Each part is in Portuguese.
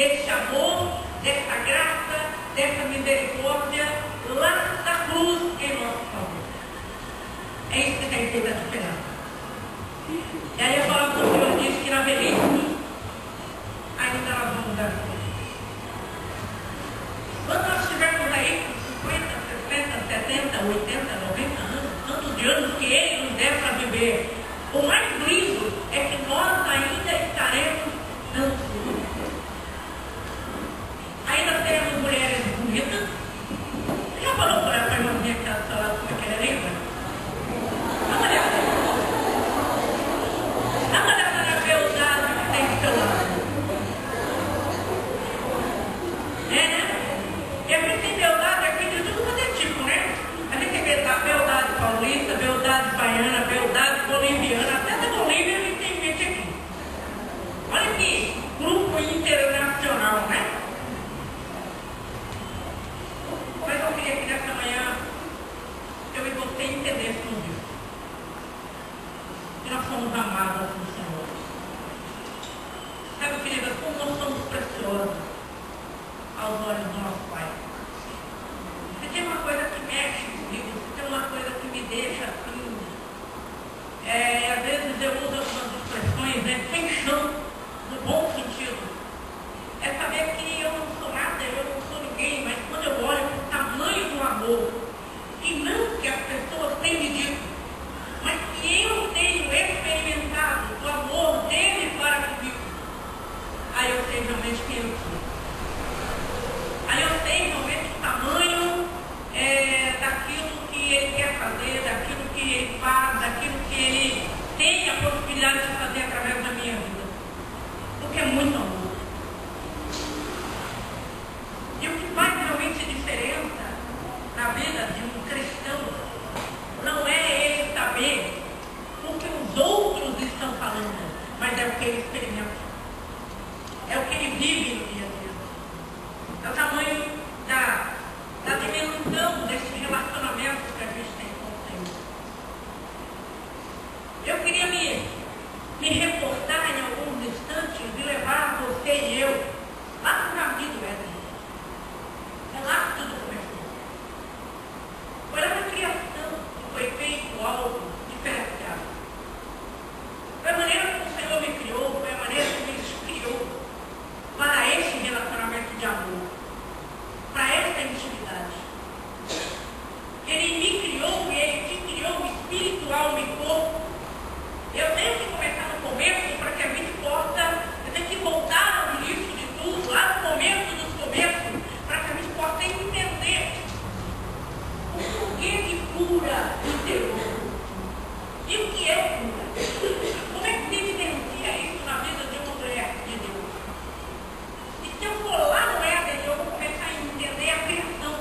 desse amor, dessa graça, dessa misericórdia lá da cruz em nosso favor. É isso que tem feito a diferença. E aí a palavra do Senhor diz que na velhice ainda nós vamos dar fruto. Quando nós estivermos aí com 50, 60, 70, 80, 90 anos, tantos de anos que Ele nos der para viver, o mais lindo é que nós ainda estaremos dando fruto. Ainda teremos mulheres bonitas. Você já falou para a irmãzinha que está do seu lado como é que ela é linda? Dá uma olhada. Dá uma olhada na beldade que tem do seu lado. E a gente tem beldade aqui de tudo quanto é tipo, né? A gente tem beldade paulista, beldade baiana, beldade boliviana, até da Bolívia a gente tem gente aqui. Olha que grupo internacional, né? Mas eu queria que nessa manhã eu e você entendêssemos isso. Que nós somos amados do Senhor. Sabe, queridas, como nós somos preciosos aos olhos do nosso Pai. Se tem uma coisa que mexe comigo, se tem uma coisa que me deixa assim, às vezes eu uso algumas expressões, né, sem chão, no bom sentido. É saber que eu não sou nada, eu não sou ninguém, mas quando eu olho para o tamanho do amor, e não que as pessoas têm me dito, mas que eu tenho experimentado o amor dele para comigo, aí eu sei realmente quem eu sou. Aí eu sei realmente o tamanho daquilo que ele quer fazer, daquilo que ele faz, daquilo que ele tem a possibilidade de fazer através da minha vida. Porque é muito amor. E o que faz realmente diferença na vida de um cristão não é ele saber o que os outros estão falando, mas é o que ele experimenta. É o que ele vive no dia a dia. É o tamanho da dimensão desse relacionamento que a gente tem com o Senhor. Eu queria me reportar em alguns instantes e levar você e eu lá no caminho do Éden. É lá que tudo começou. Foi lá na criação que foi feito algo diferenciado. Foi a maneira como o Senhor me criou, foi a maneira como Ele me criou para esse relacionamento de amor, para essa intimidade. Ele me criou e Ele te criou espírito, alma e corpo. Eu tenho que começar no começo para que a gente possa, eu tenho que voltar ao início de tudo, lá no começo dos começos, para que a gente possa entender o porquê de cura interior. E o que é cura? Como é que se evidencia isso na vida de uma mulher de Deus? E se eu for lá no Éden, eu vou começar a entender a criação.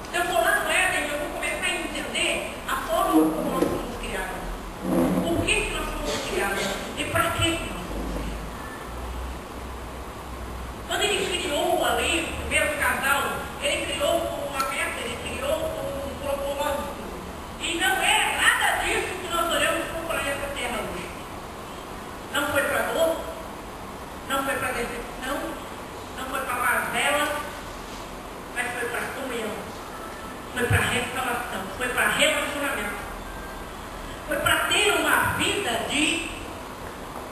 Se eu for lá no Éden, eu vou começar a entender a forma como nós fomos criados. Por que nós fomos criados? E para que nós fomos criados? Quando Ele criou ali o primeiro casal, Ele criou com uma meta, Ele criou com um propósito. E não é nada disso que nós olhamos para o planeta Terra hoje. Não foi para dor, não foi para decepção, não foi para mazela, mas foi para comunhão, foi para restauração, foi para relacionamento, foi para ter uma vida de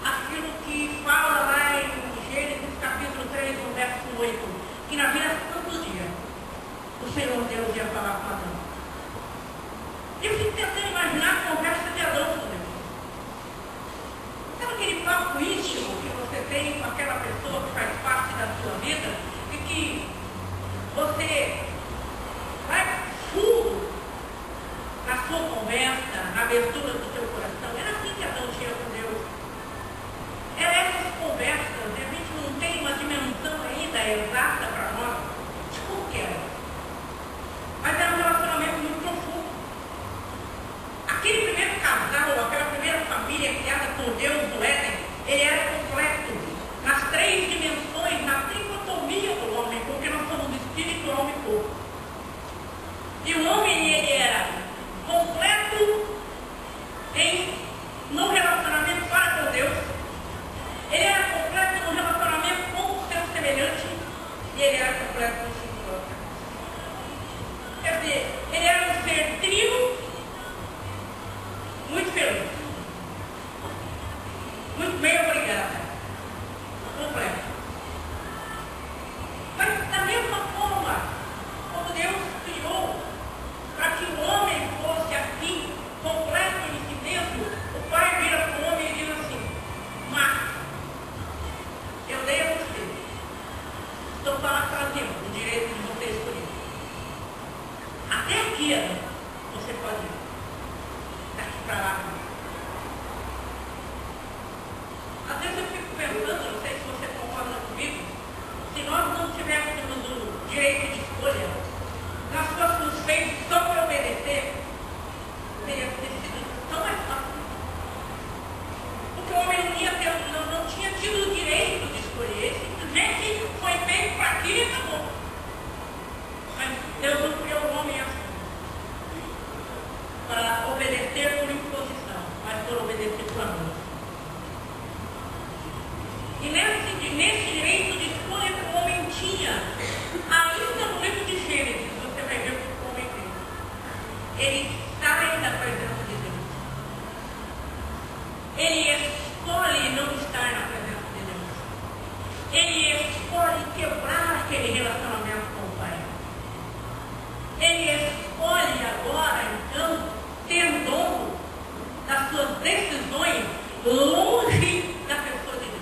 aquilo que fala lá em Gênesis capítulo 3, no verso 8, que na vida todo dia o Senhor Deus ia falar com Adão. E eu fico tentando imaginar a conversa de Adão com Deus. Sabe aquele papo íntimo que você tem com aquela pessoa que faz parte da sua vida e que você vai fundo na sua conversa, na abertura do seu coração? Era assim que Adão tinha com Deus. Era essas conversas, e a gente não tem uma dimensão ainda exata para nós de como que era. Mas era um relacionamento muito profundo. Aquele primeiro casal, aquela primeira família criada por Deus no Éden, ele era completo nas três dimensões, na tricotomia do homem, porque nós somos espírito, alma e corpo. E o homem, ele era completo no relacionamento para com Deus. Ele era completo no relacionamento com o seu E nesse direito de escolha que o homem tinha, ainda no livro de Gênesis, você vai ver o que o homem fez. Ele sai da presença de Deus. Ele escolhe não estar na presença de Deus. Ele escolhe quebrar aquele relacionamento com o Pai. Ele escolhe agora, então, ter o dom das suas decisões longe da pessoa de Deus.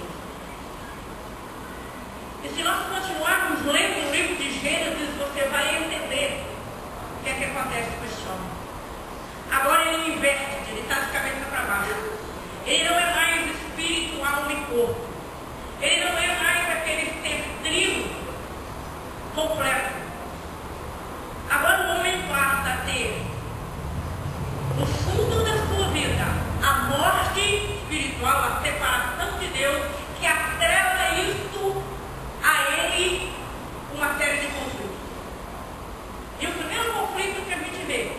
E se nós continuarmos lendo o livro de Gênesis, você vai entender o que é que acontece com esse homem. Agora ele inverte, ele está de cabeça para baixo. Ele não é mais espírito, alma e corpo. Ele não é mais aquele ser trino completo. Agora o homem passa a ter no fundo da sua vida a morte espiritual, a separação de Deus, que atrela isso a ele uma série de conflitos. E o primeiro conflito que a gente vê,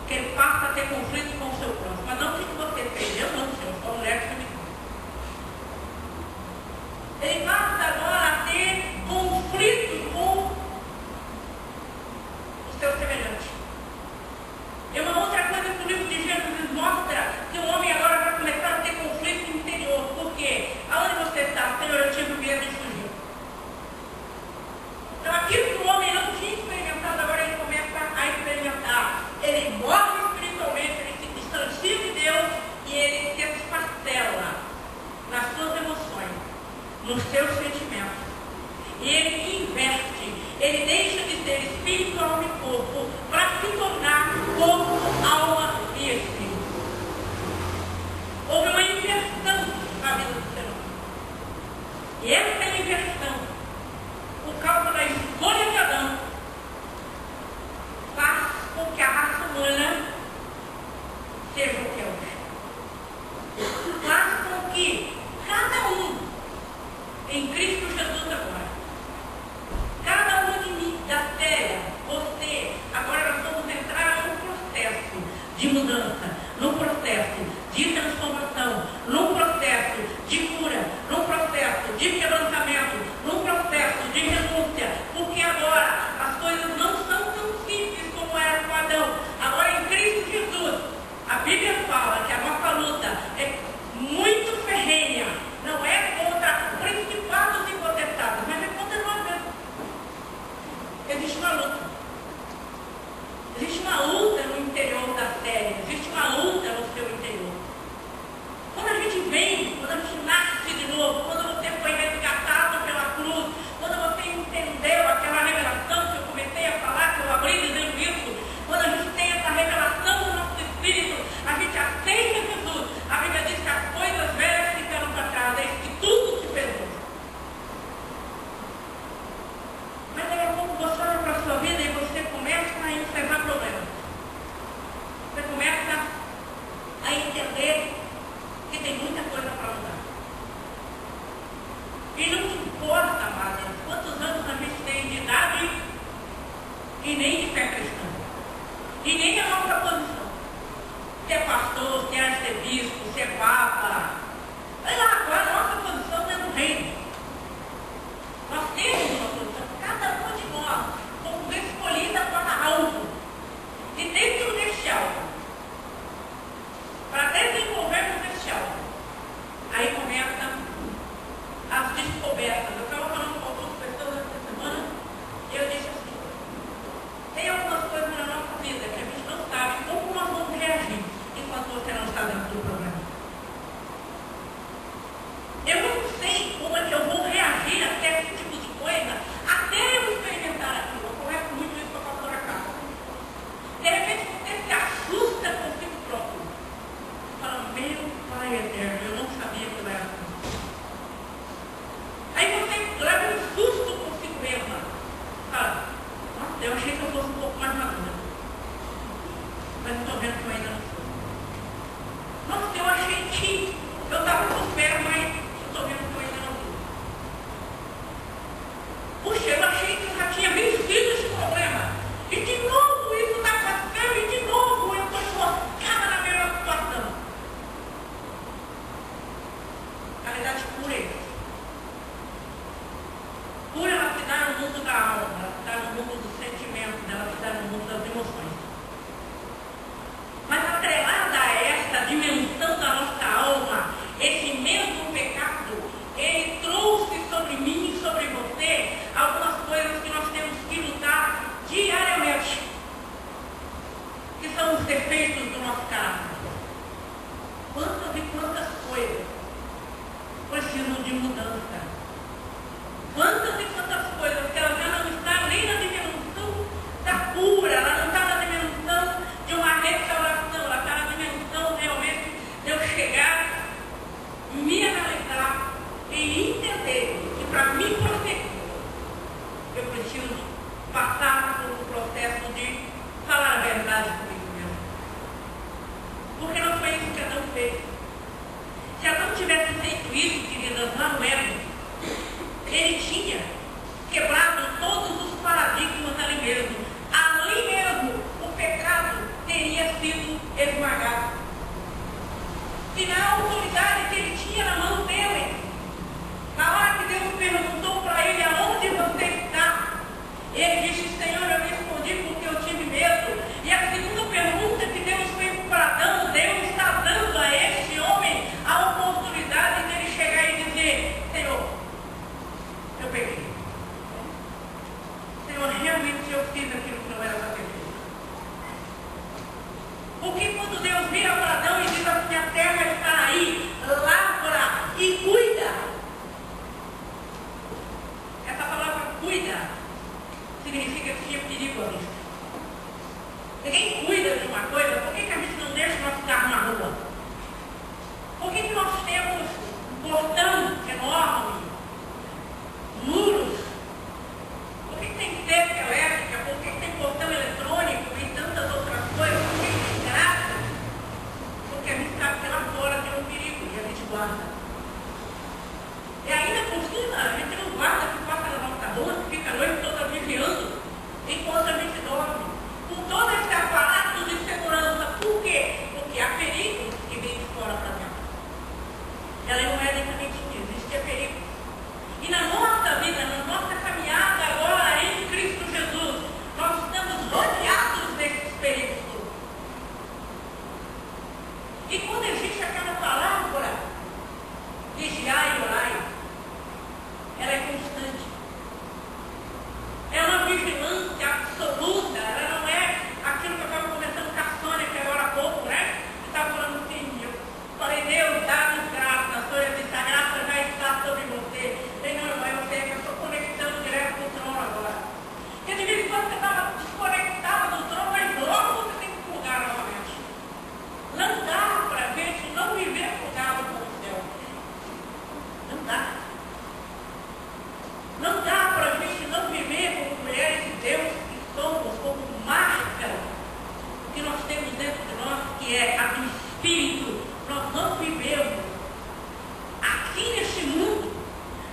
que ele passa a ter conflito com o seu próximo. Mas não o que você fez, eu não sei, eu sou mulher que me diz. Ele passa agora a ter conflito com o seu semelhante. E uma outra coisa que o livro de Gênesis mostra, que o homem agora vai começar a ter conflito interior. Por quê? Aonde você está? Senhor, eu tive medo de fugir. Então aquilo que o homem não tinha experimentado, agora ele começa a experimentar. Ele morre espiritualmente, ele se distancia de Deus e ele se esparcela nas suas emoções, nos seus sentimentos. E ele inverte, ele deixa de ser espírito, alma e corpo para se tornar corpo, alma e espírito. Houve uma inversão na vida do ser humano. E essa inversão, por causa da escolha de Adão, faz com que a raça humana seja o que é hoje. Faz com que cada um, em Cristo Jesus agora, cada um de mim, da terra, você, agora nós vamos entrar num processo de mudança, num processo de transformação, num processo de cura, num processo de quebrantamento, num processo de renúncia, porque agora as coisas não são tão simples como era com Adão. Agora em Cristo Jesus, a Bíblia fala que a nossa luta é muito ferrenha, não é contra principados e potestades, mas é contra nós mesmos. Existe uma luta. Existe uma luta no interior da série, existe uma luta no seu interior. Quando a gente vem, quando a gente nasce, defeitos do nosso caráter. Quantas e quantas coisas precisam de mudança. Quantas e quantas coisas que ela já não está nem na dimensão da cura, ela não está na dimensão de uma restauração, ela está na dimensão realmente de eu chegar, me analisar e entender que para me proteger, eu preciso passar por um processo de falar a verdade comigo mesmo. Porque não foi isso que Adão fez. Se Adão tivesse feito isso, queridas, lá no Éden, ele tinha quebrado todos os paradigmas ali mesmo. Ali mesmo, o pecado teria sido esmagado. Se na autoridade que ele tinha na mão dele, na hora que Deus perguntou para ele aonde você está, ele disse: Senhor, eu me escondi porque eu tive medo. E a segunda pergunta que Deus fez para Adão, Deus está dando a este homem a oportunidade dele chegar e dizer: Senhor, eu peguei. Senhor, realmente eu fiz aquilo que não era para ter feito. Porque quando Deus vira para Adão e diz assim: a terra está aí, lavra e cuida. Essa palavra cuida significa que tinha perigo à vista. Ninguém cuida de uma coisa, por que a gente não deixa o nosso carro na rua? Por que nós temos um portão enorme, muros? Por que tem cerca elétrica? Por que tem portão eletrônico e tantas outras coisas? Por que tem grade? Porque a gente sabe que lá fora tem um perigo e a gente guarda. E ainda por cima, a gente não guarda que passa na nossa rua, que fica a noite toda vigiando, enquanto a gente dorme. Com todo esse aparato de segurança. Por quê? Porque há perigos que vêm de fora para dentro. Ela não é exatamente isso, existe perigo. E na nossa vida, na nossa caminhada agora em Cristo Jesus, nós estamos rodeados desses perigos todos. E quando existe aquela palavra, vigiai e orai, ela é constante. É uma vigilância absoluta. Ela não é aquilo que eu estava conversando com a Sônia, que agora há pouco, né? Eu estava falando assim, eu falei: Deus, dá-nos graça. A Sônia disse: a graça já está sobre você. Eu falei: não, irmã, eu sei que eu estou conectando direto com o trono agora. Porque de vez em quando você estava desconectado do trono, mas logo você tem que plugar novamente. Não dá para a gente não viver plugado com o céu. Não dá. Não dá para a gente não viver como mulheres de Deus que somos, como máscara que nós temos dentro de nós, que é a do Espírito. Nós não vivemos aqui neste mundo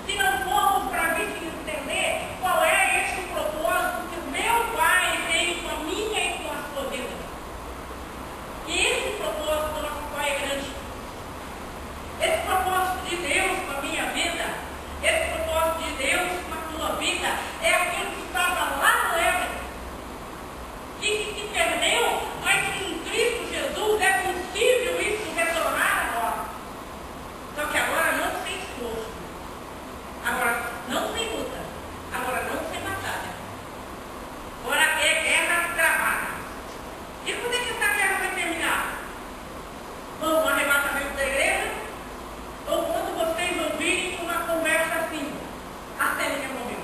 se não formos para a gente entender qual é esse propósito que o meu Pai tem com a minha e com a sua vida. E esse propósito do nosso Pai é grande. Esse propósito de Deus com a minha vida, esse propósito de Deus com a tua vida, é aquilo que estava lá no Éden, e que se perdeu, mas que em Cristo Jesus é possível isso retornar agora. Só que agora não sem esforço, agora não sem luta, agora não sem batalha. Agora é guerra travada. E quando é que essa guerra vai terminar? Com o arrebatamento da igreja? Ou quando vocês ouvirem uma conversa assim: a Célia morreu.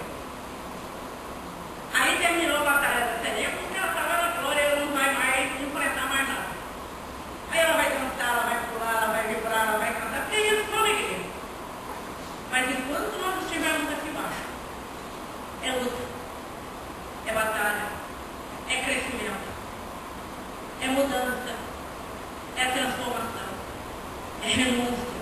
Aí terminou a batalha da Célia, porque ela estava na glória, ela não vai mais enfrentar mais nada. Aí ela vai cantar, ela vai pular, ela vai vibrar, ela vai cantar, porque isso só na igreja. Mas enquanto nós estivermos aqui embaixo, é luta, é batalha, é crescimento, é mudança, é transformação, é renúncia.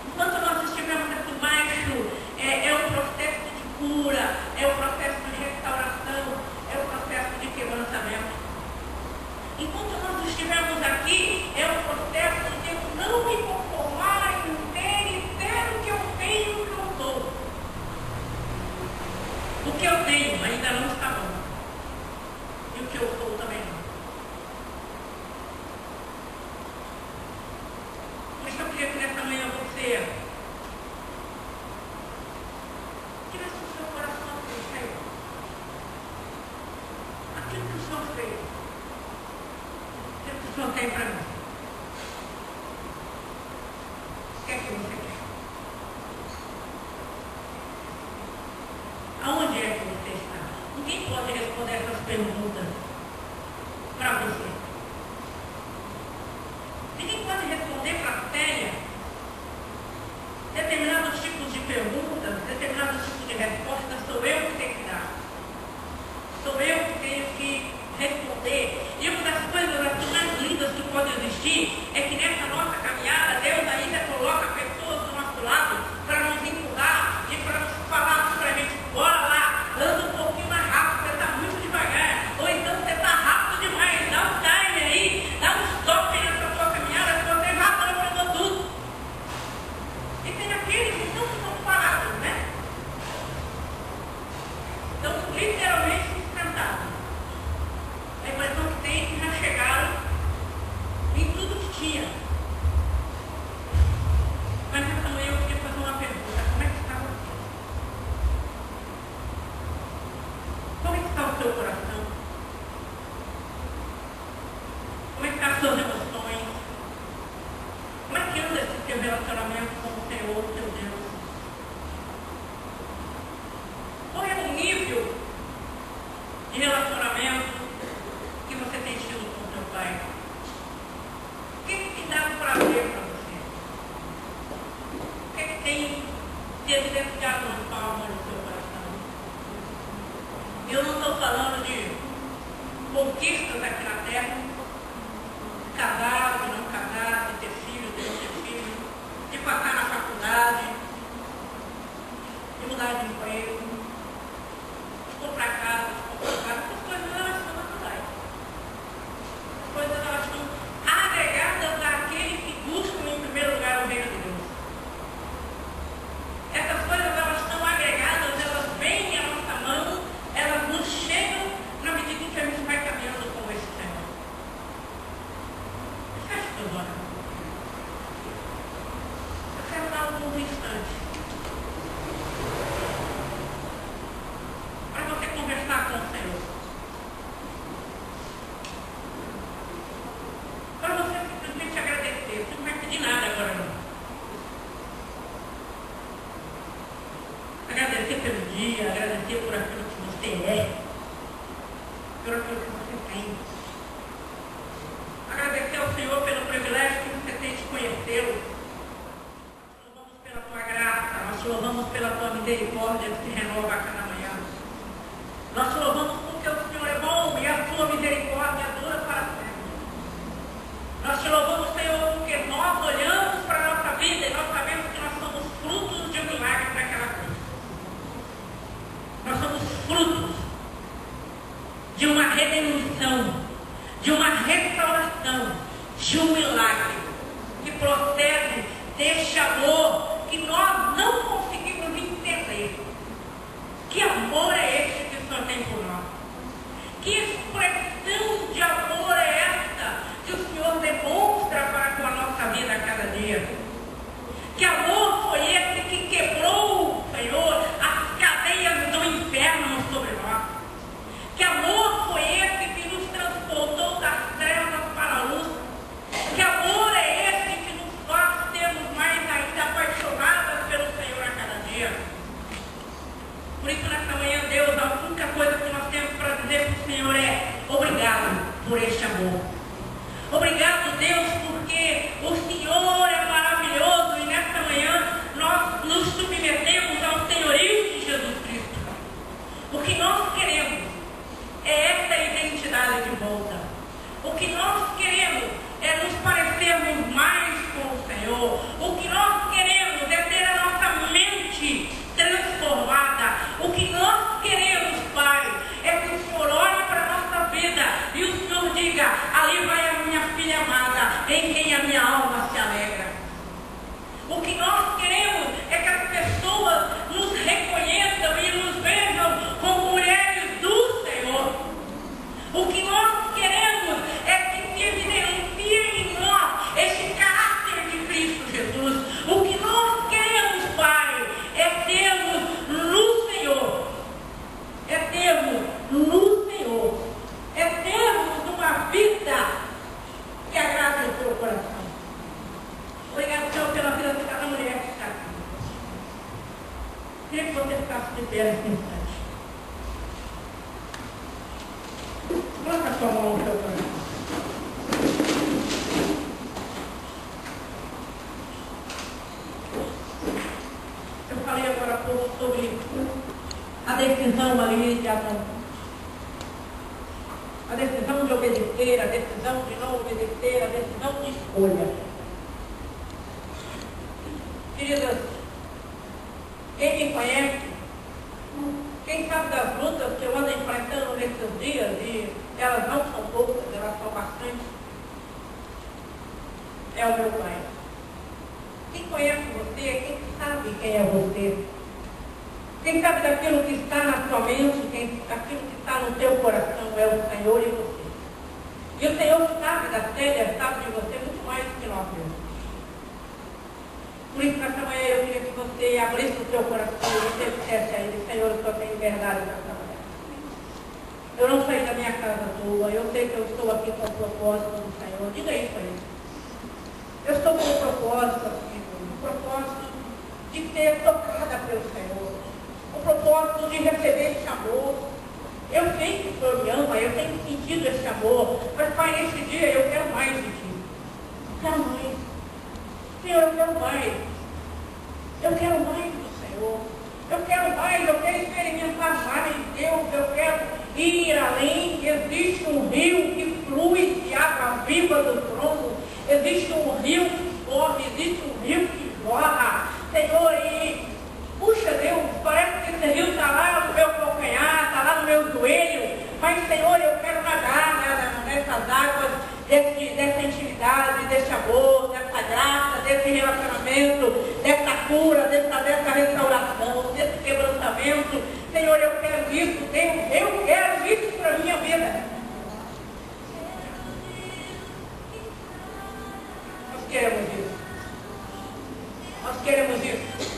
Enquanto nós estivermos aqui embaixo, é o processo de cura, é o processo de restauração, é o processo de quebrantamento. Enquanto nós estivermos aqui, é o processo de eu não me conformar em ter e ter o que eu tenho e o que eu sou. O que eu tenho ainda não está bom. E o que eu sou também não. Por isso eu queria que nessa manhã você tivesse o seu coração cheio. Aquilo que o Senhor fez. Aquilo que o Senhor Senhor tem para mim? O que é que você quer? Aonde é que você está? Ninguém pode responder essas perguntas para você. Ninguém pode responder para a Célia determinados tipos de perguntas, determinados tipos de respostas. Sou eu que tenho que dar. Sou eu que tenho que responder. E uma das coisas mais lindas que pode existir é que nessa nossa caminhada, Deus ainda coloca pessoas do nosso lado para nos empurrar e para nos falar para a gente: bora lá, anda um pouquinho mais rápido, você está muito devagar. Ou então você está rápido demais, dá um time aí, dá um stop nessa sua caminhada, que você já pegou tudo. E tem aqueles que não estão parados, né? Estão literalmente sentados. A impressão que tem é que já chegaram em tudo que tinha. Mas nessa manhã eu queria fazer uma pergunta: como é que está você? Como é que está o seu coração? Como é que estão as suas emoções? Como é que anda esse teu relacionamento com o Senhor, teu Deus? Qual é o nível de relacionamento que você tem tido com o teu Pai? O que é que tem dado prazer para você? O que é que tem se evidenciado nas palmas do seu coração? Eu não estou falando de conquistas aqui na terra, de casar, de não casar, de ter filho, de não ter filho, de passar na faculdade, de mudar de emprego, de comprar casa, de comprar casa. Essas coisas elas são naturais. As coisas elas estão agregadas àqueles que buscam em primeiro lugar o reino de Deus. Essas coisas elas estão agregadas, elas vêm à nossa mão, elas nos chegam na medida em que a gente vai caminhando com esse Senhor. Feche teus olhos. Eu quero dar alguns instantes para você conversar com o Senhor. Para você simplesmente agradecer. Você não vai pedir nada agora, não. Agradecer pelo dia, agradecer por aquilo que você é, por aquilo que você tem. Agradecer ao Senhor pelo privilégio que você tem de conhecê-lo. Nós louvamos pela tua graça, nós te louvamos pela tua misericórdia que se renova a cada manhã. Nós te louvamos porque o Senhor é bom e a tua misericórdia dura para sempre. Nós te louvamos, Senhor, porque nós olhamos para a nossa vida e nós sabemos que nós somos frutos de um milagre naquela cruz. Nós somos frutos de uma redenção, de uma restauração, de um milagre que procede deste amor que nós não conseguimos entender. Que amor é esse que o Senhor tem por nós? Que expressão de amor é essa que o Senhor demonstra para com a nossa vida a cada dia? Que amor foi esse que quebrou, Senhor, as cadeias do inferno sobre nós? Que amor foi esse que nos transportou das trevas para a luz? Que amor é esse que nos faz termos mais ainda apaixonadas pelo Senhor a cada dia? Por isso, nessa manhã, Deus, a única coisa que nós temos para dizer para o Senhor é: obrigado por este amor. Obrigado, Deus, porque o Senhor é maravilhoso e nessa manhã nós nos submetemos ao senhorio de Jesus Cristo. O que nós queremos é essa identidade de volta. O que nós queremos é nos parecermos mais com o Senhor. O que nós queremos é ter a nossa mente transformada. O que nós queremos, Pai, é que o Senhor olhe para a nossa vida e o Senhor diga: ali vai a minha filha amada, em quem a minha alma se alegra. O que nós queremos é que as pessoas nos reconheçam e nos vejam como mulheres do Senhor. O que nós queremos é que se evidencie em nós este caráter de Cristo Jesus. O que nós queremos, Pai, é termos no Senhor. É termos no Senhor. É termos uma vida que a coração. Obrigado, Senhor, pela vida de cada mulher que está aqui. Queria que você ficasse de pé nesse instante. Coloca a sua mão no seu coração. Eu falei agora há pouco sobre a decisão ali de Adão. A decisão de obedecer, a decisão de não obedecer, a decisão de escolha. Queridas, quem me conhece, quem sabe das lutas que eu ando enfrentando nesses dias, e elas não são poucas, elas são bastante, é o meu Pai. Quem conhece você, quem sabe quem é você. Quem sabe daquilo que está na sua mente, daquilo que está no teu coração, é o Senhor e você. E o Senhor sabe da Célia, sabe de você muito mais do que nós mesmos. Por isso, nessa manhã, eu queria que você abrisse o seu coração e você dissesse a Ele: Senhor, eu só tenho verdade para trabalhar. Eu não saí da minha casa à toa, eu sei que eu estou aqui com o propósito do Senhor. Diga isso a Ele. Eu estou com um propósito aqui, um propósito de ser tocada pelo Senhor. O propósito de receber esse amor. Eu sei que o Senhor me ama, eu tenho sentido esse amor, mas Pai, nesse dia eu quero mais de Ti. Eu quero mais. Senhor, eu quero mais. Eu quero mais do Senhor. Eu quero mais, eu quero experimentar mais Deus, eu quero ir além. Existe um rio que flui de água viva do trono. Existe um rio que corre, existe um rio que jorra. Senhor, e puxa, Deus, parece que esse rio está lá no meu calcanhar, está lá no meu joelho, mas, Senhor, eu quero nadar nessas águas dessa intimidade, desse amor, dessa graça, desse relacionamento, dessa cura, dessa restauração, desse quebrantamento. Senhor, eu quero isso, Deus, eu quero isso para a minha vida. Nós queremos isso. Nós queremos isso.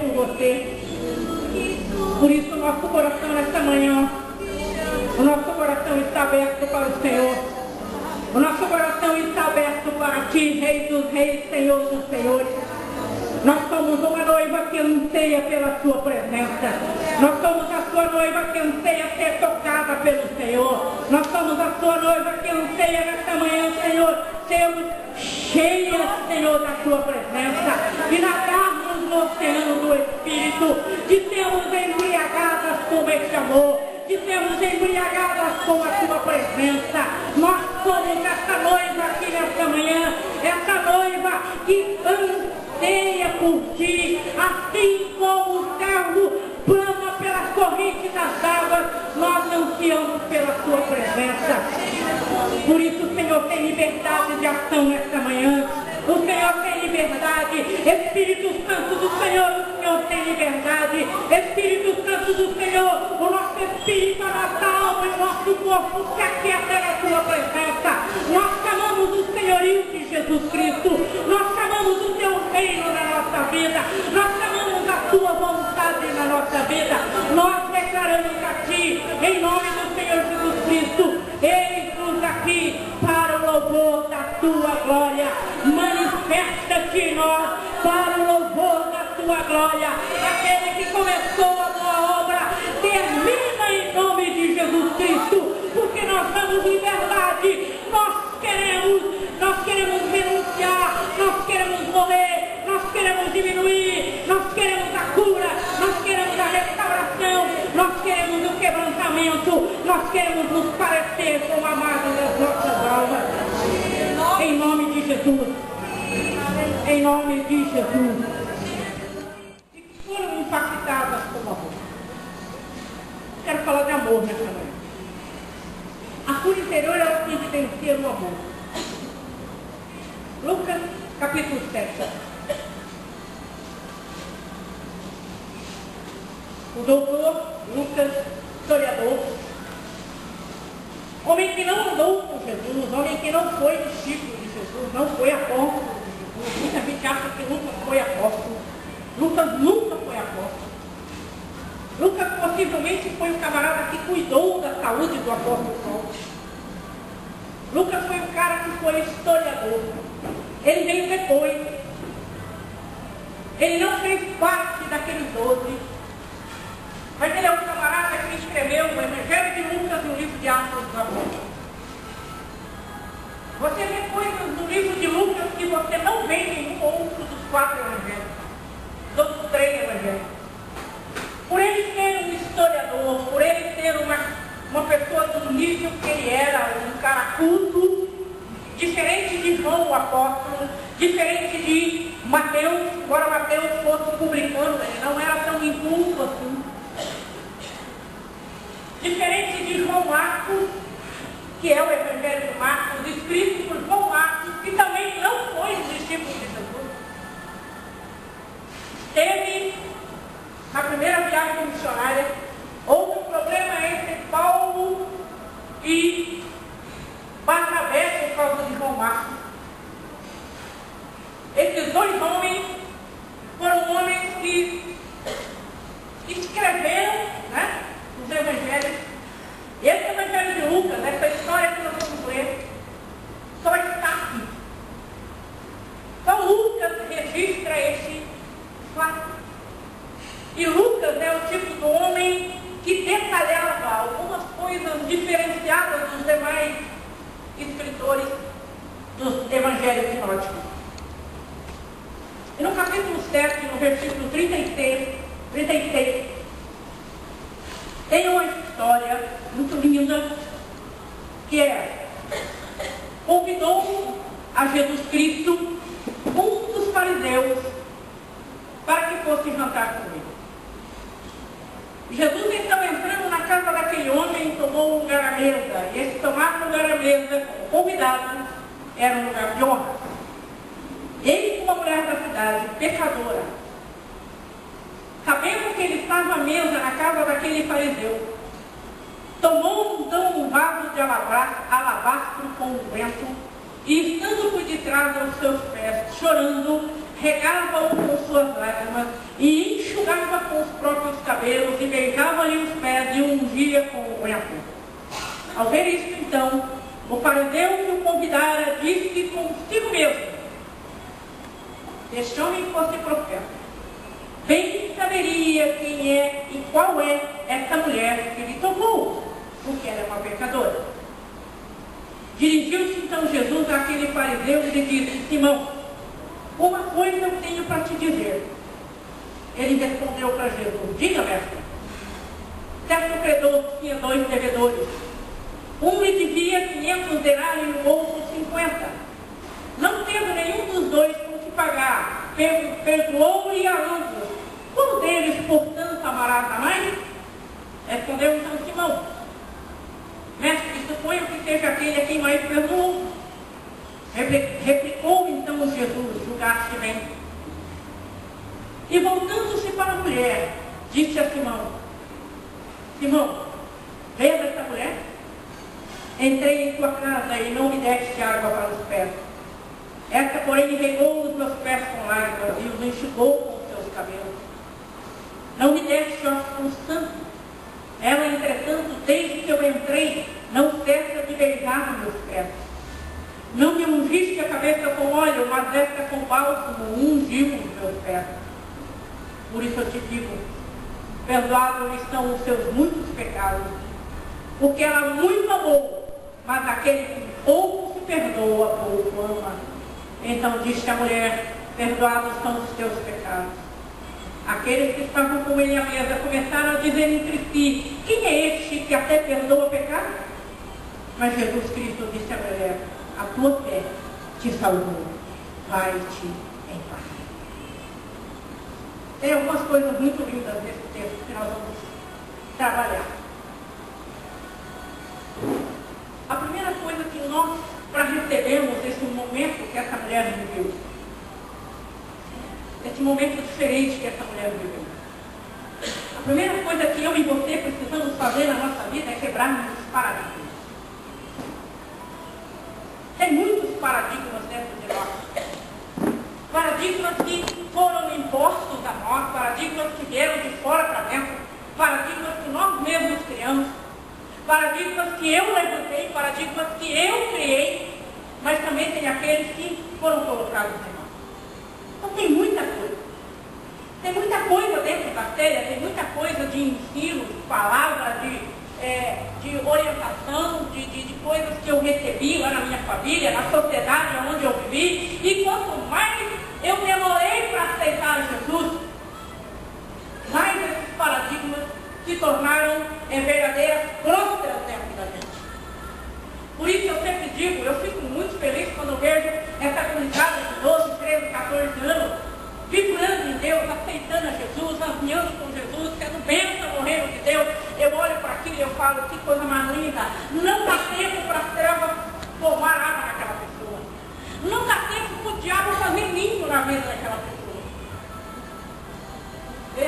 por você. Por isso o nosso coração nesta manhã, o nosso coração está aberto para o Senhor. O nosso coração está aberto para ti, Rei dos Reis, Senhor dos Senhores. Nós somos uma noiva que anseia pela sua presença. Nós somos a sua noiva que anseia ser tocada pelo Senhor. Nós somos a sua noiva que anseia nesta manhã, Senhor, sermos cheias, Senhor, da sua presença. E nadarmos no oceano do Espírito. De sermos embriagadas com este amor. De sermos embriagadas com a sua presença. Nós somos essa noiva aqui nesta manhã. Essa noiva que anseia por ti, assim como o servo brama pelas correntes das águas, nós ansiamos pela tua presença. Por isso o Senhor tem liberdade de ação nesta manhã. O Senhor tem liberdade. Espírito Santo do Senhor, o Senhor tem liberdade. Espírito Santo do Senhor, o nosso espírito, a nossa alma e o nosso corpo se aquieta na tua presença. Nós chamamos o senhorio de Jesus Cristo. Nós chamamos o teu reino na nossa vida. Nós chamamos a tua vontade na nossa vida. Nós declaramos a ti, em nome do Senhor Jesus Cristo, eis-nos aqui para o louvor da tua glória. Manifesta-te em nós para o louvor da tua glória. Aquele que começou a tua obra, termina em nome de Jesus Cristo, porque nós damos liberdade. Nós queremos renunciar, nós queremos morrer, nós queremos diminuir, nós queremos a cura, nós queremos a restauração, nós queremos o quebrantamento, nós queremos nos parecer com o amado das nossas almas. Em nome de Jesus. Em nome de Jesus. E que foram impactadas com o amor. Quero falar de amor nessa manhã. A cura interior, ela se evidencia no amor. Lucas, capítulo 7. O doutor Lucas, historiador, homem que não andou com Jesus, homem que não foi discípulo de Jesus, não foi apóstolo de Jesus. Muita gente acha que Lucas foi apóstolo. Lucas nunca foi apóstolo. Lucas possivelmente foi o camarada que cuidou da saúde do apóstolo Paulo. Lucas foi o cara que foi historiador. Ele veio depois. Ele não fez parte daqueles 12. Mas ele é o camarada que escreveu o Evangelho de Lucas e o livro de Atos dos Apóstolos. Você vê coisas no livro de Lucas que você não vê em nenhum outro dos 4 evangelhos, dos 3 evangelhos. Por ele ser um historiador, por ele ser uma pessoa do nível que ele era, um cara culto, diferente de João o apóstolo, diferente de Mateus, embora Mateus fosse publicano, ele não era tão inculto assim. Diferente de João Marcos, que é o Evangelho de Marcos, escrito por João Marcos, que também não foi discípulo de Jesus. Teve, na primeira viagem missionária, houve um problema entre Paulo e Barnabé por causa de João Marcos. Esses 2 homens foram homens que escreveram, né, os evangelhos. Esse evangelho de Lucas, essa história que nós vamos ler, só está aqui. Então Lucas registra esse fato. E Lucas é o tipo do homem que detalhava algumas coisas diferenciadas dos demais escritores dos evangelhos sinóticos. E no capítulo 7, no versículo 36, tem uma história muito linda, que é: convidou a Jesus Cristo um dos fariseus para que fosse jantar com ele. Jesus, então, entrando na casa daquele homem, tomou um lugar à mesa. E esse tomar lugar à mesa, convidado, era um lugar de honra. Ele, uma mulher da cidade, pecadora, sabendo que ele estava à mesa na casa daquele fariseu, tomou então um vaso de alabastro com unguento e, estando por detrás dos seus pés, chorando, regava-o com suas lágrimas e enxugava com os próprios cabelos e beijava-lhe os pés e o ungia com o unhafu. Ao ver isso, então, o fariseu que o convidara disse consigo mesmo: se este homem fosse profeta, bem saberia quem é e qual é essa mulher que lhe tocou, porque ela é uma pecadora. Dirigiu-se então Jesus àquele fariseu e lhe disse: Simão, uma coisa eu tenho para te dizer. Ele respondeu para Jesus: diga, mestre. Certo credor tinha 2 devedores. Um lhe devia 500 denários e o outro 50. Não tendo nenhum dos dois com que pagar, perdoou-lhe a ambos. Qual deles, portanto, amarás a mais? Respondeu então Simão: mestre, suponho que seja aquele a quem mais perdoou. Replicou então Jesus: julgaste bem. E voltando-se para a mulher, disse a Simão: Simão, vês esta mulher? Entrei em tua casa e não me deste água para os pés. Esta, porém, regou os meus pés com lágrimas e os enxugou com os seus cabelos. Não me deste ósculo santo. Ela, entretanto, desde que eu entrei, não cessa de beijar meus pés. Não me ungiste a cabeça com óleo, mas esta com bálsamo ungiu os meus pés. Por isso eu te digo: perdoados estão os seus muitos pecados, porque ela muito amou, mas aquele que pouco se perdoa, pouco ama. Então disse a mulher: perdoados são os teus pecados. Aqueles que estavam com ele à mesa começaram a dizer entre si: quem é este que até perdoa pecado? Mas Jesus Cristo disse à mulher: a tua fé te salvou, vai-te em paz. Tem algumas coisas muito lindas nesse texto que nós vamos trabalhar. A primeira coisa que nós recebermos esse momento que essa mulher viveu, esse momento diferente que essa mulher viveu. A primeira coisa que eu e você precisamos fazer na nossa vida é quebrarmos os paradigmas. Tem muitos paradigmas dentro de nós. Paradigmas que foram impostos a nós, paradigmas que vieram de fora para dentro, paradigmas que nós mesmos criamos, paradigmas que eu levantei, paradigmas que eu criei, mas também tem aqueles que foram colocados em nós. Então tem muita coisa. Tem muita coisa dentro da telha, tem muita coisa de ensino, de palavra, de orientação, de coisas que eu recebi lá na minha família, na sociedade onde eu vivi. E quanto mais eu demorei para aceitar Jesus, mais esses paradigmas se tornaram verdadeiras prósperas dentro da gente. Por isso eu sempre digo, eu fico muito feliz quando vejo essa comunidade de 12, 13, 14 anos vibrando em Deus, aceitando a Jesus, caminhando com Jesus, sendo bênção no reino de Deus. Eu olho para aquilo e eu falo: que coisa mais linda. Não dá tempo para as trevas formar água naquela pessoa. Não dá tempo para o diabo fazer ninho na vida daquela pessoa.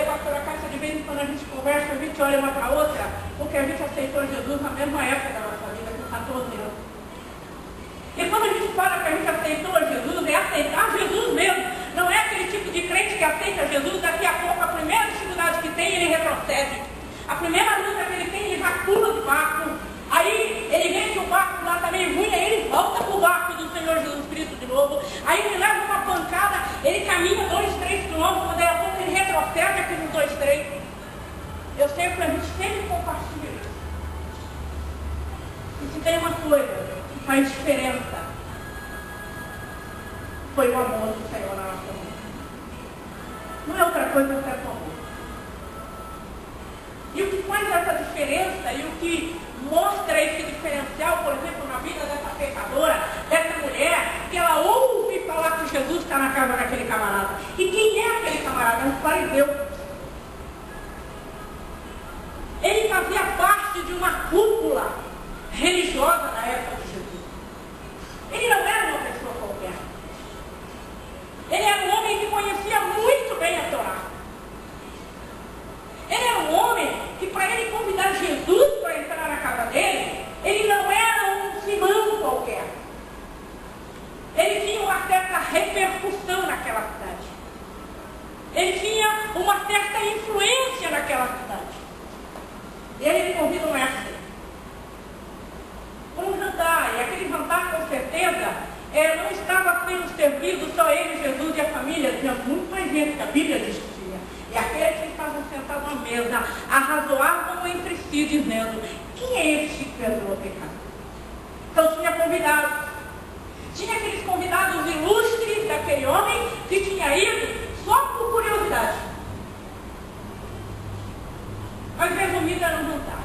Pastora Cássia, de vez em quando a gente conversa, a gente olha uma para a outra, porque a gente aceitou Jesus na mesma época da nossa vida, com 14 anos. E quando a gente fala que a gente aceitou Jesus, é aceitar Jesus mesmo. Não é aquele tipo de crente que aceita Jesus, daqui a pouco a primeira dificuldade que tem, ele retrocede. A primeira luta que ele tem, ele já pula do barco. Aí ele vê que o barco lá está meio ruim, aí ele volta para o barco do Senhor Jesus Cristo de novo. Aí ele leva uma pancada, ele caminha 2, 3 quilômetros, quando a pouco ele retrocede aqui nos 2, 3. Eu sei que a gente sempre compartilha isso. E se tem uma coisa que faz diferença, foi o amor do Senhor na nossa vida. Não é outra coisa que é o amor. E o que faz essa diferença e o que mostra esse diferencial, por exemplo, na vida dessa pecadora, dessa mulher, que ela ouve falar que Jesus está na casa daquele camarada. E quem é aquele camarada? É um fariseu. Ele fazia parte de uma cúpula religiosa na época de Jesus. Ele não era uma pessoa qualquer. Ele era um homem que conhecia muito bem a Torá. Ele era um homem que, para ele convidar Jesus para entrar na casa dele, ele não era um Simão qualquer. Ele tinha uma certa repercussão naquela cidade. influência naquela cidade. E aí ele convida o mestre para um jantar, e aquele jantar, com certeza, não estava sendo servido só ele, Jesus e a família, tinha muito mais gente que a Bíblia diz que tinha. E aqueles que estavam sentados à mesa, arrazoavam entre si, dizendo: quem é esse que perdoa o pecado? Então tinha convidados. Tinha aqueles convidados ilustres daquele homem que tinha ido só por curiosidade. Mas resumido era um jantar.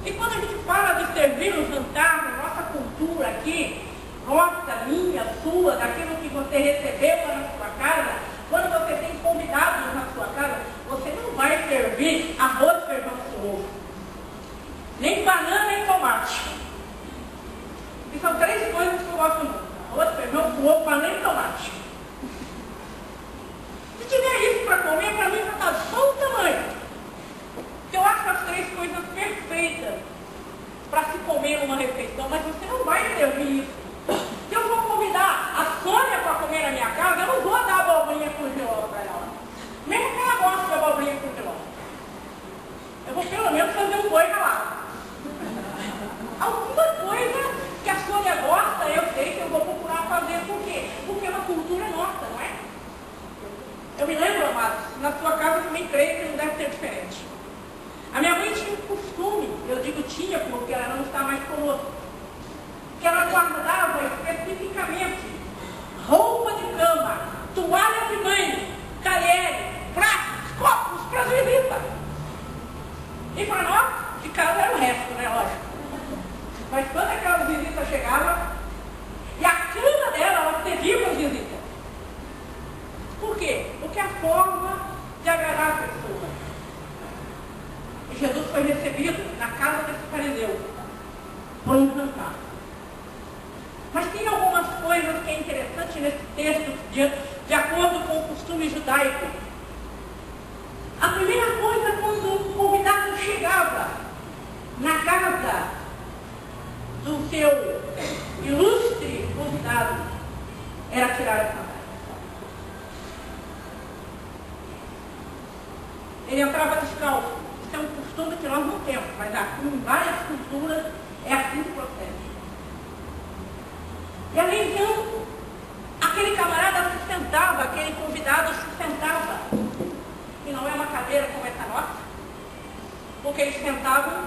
E quando a gente fala de servir no jantar, na nossa cultura aqui, nossa, minha, sua, daquilo que você recebeu na sua casa, quando você tem convidados na sua casa, você não vai servir arroz, feijão com ovo, nem banana, nem tomate. E são três coisas que eu gosto muito: arroz, feijão com ovo, banana e tomate. Se tiver isso para comer, para mim já está só o tamanho. Eu acho as três coisas perfeitas para se comer numa refeição, mas você não vai servir isso. Se eu vou convidar a Sônia para comer na minha casa, eu não vou dar abobrinha congelada para ela. Mesmo que ela goste de abobrinha congelada. Eu vou pelo menos fazer um boi ralado. Alguma coisa que a Sônia gosta, eu sei que eu vou procurar fazer. Por quê? Porque é uma cultura nossa, não é? Eu me lembro, amados, na sua casa também creio que não deve ser diferente. A minha mãe tinha um costume, eu digo tinha porque ela não está mais conosco, que ela guardava especificamente roupa de cama, toalha de banho, talheres, pratos, copos para as visitas. E para nós, de casa era o resto, né, lógico. Mas quando aquela visita chegava, e a cama dela, ela servia para as visitas. Por quê? Porque é a forma de agradar a pessoa. E Jesus foi recebido na casa desse fariseu por um jantar. Mas tem algumas coisas que é interessante nesse texto, de acordo com o costume judaico. A primeira coisa, quando o convidado chegava na casa do seu ilustre convidado, era tirar a sandália. Ele entrava descalço. Isso é um costume que nós não temos, mas aqui em várias culturas é assim que procede. E além disso, aquele camarada se sentava, aquele convidado se sentava. E não é uma cadeira como essa nossa, porque eles sentavam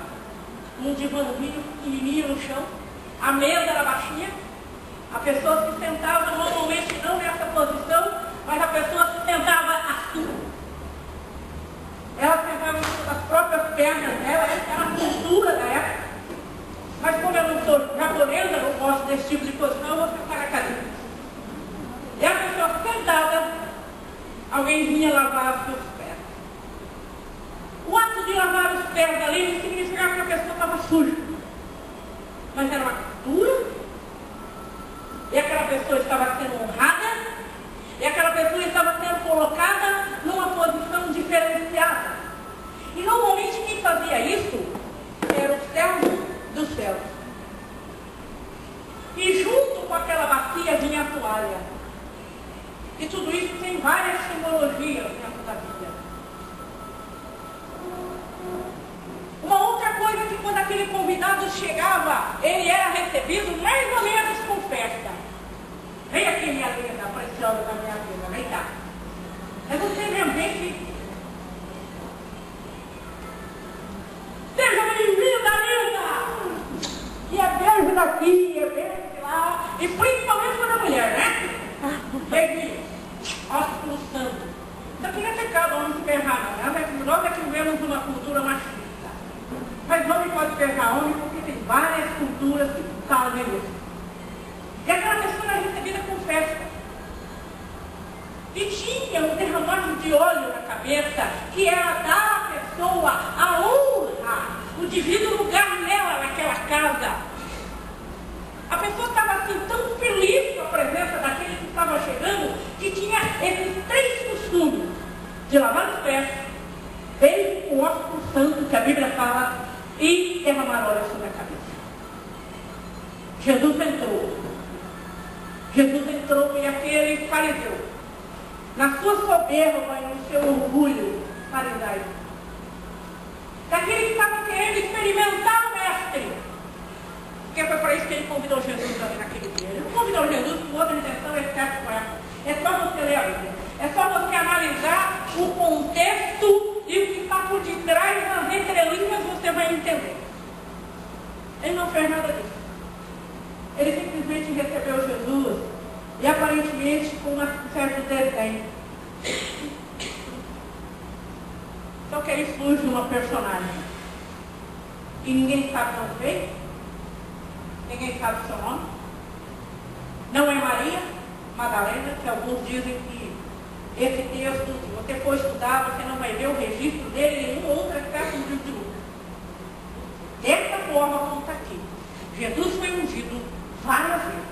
num divãzinho pequenininho no chão, a mesa era baixinha, a pessoa se sentava normalmente não nessa posição, mas a pessoa se sentava assim. Ela sentava em cima das próprias pernas dela, essa era a cultura da época. Mas como eu não sou japonesa, não gosto desse tipo de posição, eu vou sentar na cadeira. E a pessoa sentada, alguém vinha lavar os seus pés. O ato de lavar os pés ali não significava que a pessoa estava suja. Mas era uma cultura, e aquela pessoa estava sendo honrada, e aquela pessoa estava sendo colocada numa posição diferenciada. E normalmente quem fazia isso era o servo do céu. E junto com aquela bacia vinha a toalha. E tudo isso tem várias simbologias dentro da Bíblia. Uma outra coisa que quando aquele convidado chegava, ele era recebido mais ou menos com festa. Vem aqui, minha linda, preciosa da minha vida, vem cá. Mas você mesmo, vem aqui. Seja bem-vinda, linda! E é beijo daqui, é beijo de lá, e principalmente quando a mulher, né? Beijo, ósculo santo. Então queria pecado, homem se beijar, não. Nós é que vivemos uma cultura machista. Mas homem pode beijar homem porque tem várias culturas que falam isso. E aquela pessoa era recebida com festa. E tinha um derramar de óleo na cabeça, que era dar à pessoa a honra, o devido lugar nela naquela casa. A pessoa estava assim tão feliz com a presença daquele que estava chegando, que tinha esses três costumes: de lavar os pés, beijo com o ósculo santo, que a Bíblia fala, e derramar óleo sobre a cabeça. Jesus entrou e aquele fariseu na sua soberba e no seu orgulho farisaico. Daquele que estava querendo experimentar o mestre. Porque foi para isso que ele convidou Jesus ali naquele dia. Ele não convidou Jesus com outra intenção, exceto com essa. É só você ler a Bíblia. É só você analisar o contexto e o que está por detrás das entrelinhas, você vai entender. Ele não fez nada disso. Ele simplesmente recebeu Jesus e aparentemente com um certo desdém. Só que aí surge uma personagem e ninguém sabe de onde veio, ninguém sabe o seu nome. Não é Maria Madalena, que alguns dizem que esse texto, se você for estudar, você não vai ver o registro dele em nenhum outro exceto no livro de Lucas. Dessa forma como está aqui. Jesus foi ungido várias vezes.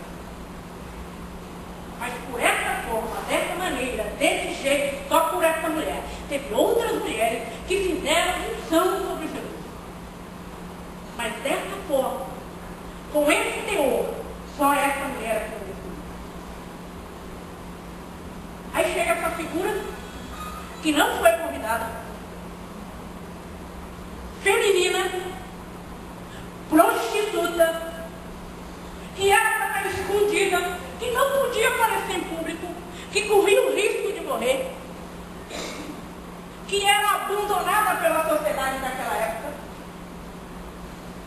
Mas por essa forma, dessa maneira, desse jeito, só por essa mulher. Teve outras mulheres que fizeram unção sobre Jesus. Mas dessa forma, com esse teor, só essa mulher foi ungido. Aí chega essa figura que não foi convidada, feminina, prostituta, que era para estar escondida, que não podia aparecer em público, que corria o risco de morrer, que era abandonada pela sociedade daquela época,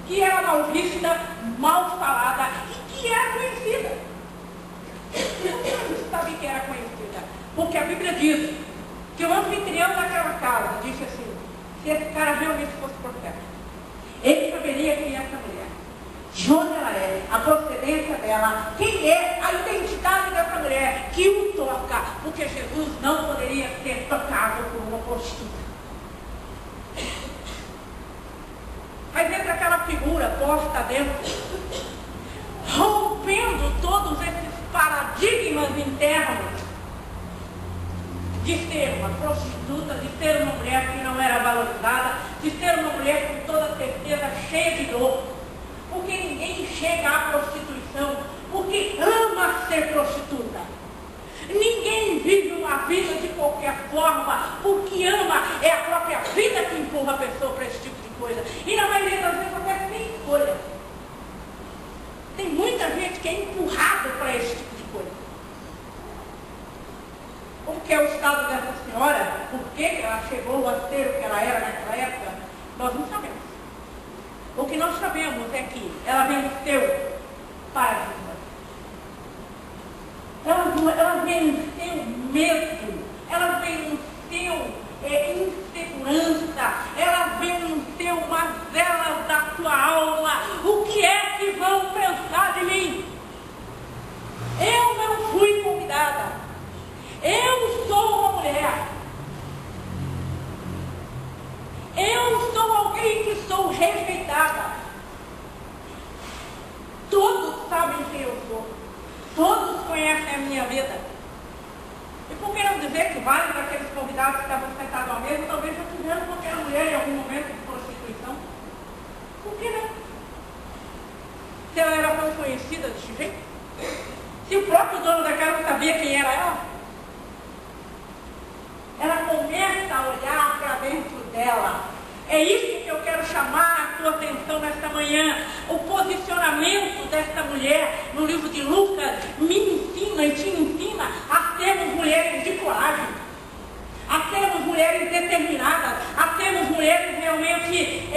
que era mal vista, mal falada e que era conhecida. Como sabe que era conhecida? Porque a Bíblia diz que o anfitrião daquela casa disse assim: se esse cara realmente fosse profeta, ele saberia quem é essa mulher, de onde ela é, a procedência dela, quem é a identidade dessa mulher que o toca, porque Jesus não poderia ser tocado por uma prostituta. Mas entra aquela figura posta dentro, rompendo todos esses paradigmas internos de ser uma prostituta, de ser uma mulher que não era valorizada, de ser uma mulher com toda certeza cheia de dor. Porque ninguém chega à prostituição porque ama ser prostituta. Ninguém vive uma vida de qualquer forma porque ama. É a própria vida que empurra a pessoa para esse tipo de coisa. E na maioria das vezes até sem escolha. Tem muita gente que é empurrada para esse tipo de coisa. Porque é o estado dessa senhora, por que ela chegou a ser o que ela era naquela época, nós não sabemos. O que nós sabemos é que ela venceu paradigmas. Ela venceu medo, ela venceu insegurança, ela venceu mazelas da sua alma. O que é que vão pensar de mim? Eu não fui convidada. Eu sou uma mulher. Eu sou alguém que sou rejeitada. Todos sabem quem eu sou. Todos conhecem a minha vida. E por que não dizer que vários daqueles convidados que estavam sentados à mesa talvez já tiveram qualquer mulher em algum momento de prostituição? Por que não? Se ela era tão conhecida desse jeito? Se o próprio dono da casa sabia quem era ela? Ela começa a olhar para dentro dela. É isso que eu quero chamar a sua atenção nesta manhã. O posicionamento desta mulher no livro de Lucas me ensina e te ensina a sermos mulheres de coragem, a sermos mulheres determinadas, a sermos mulheres realmente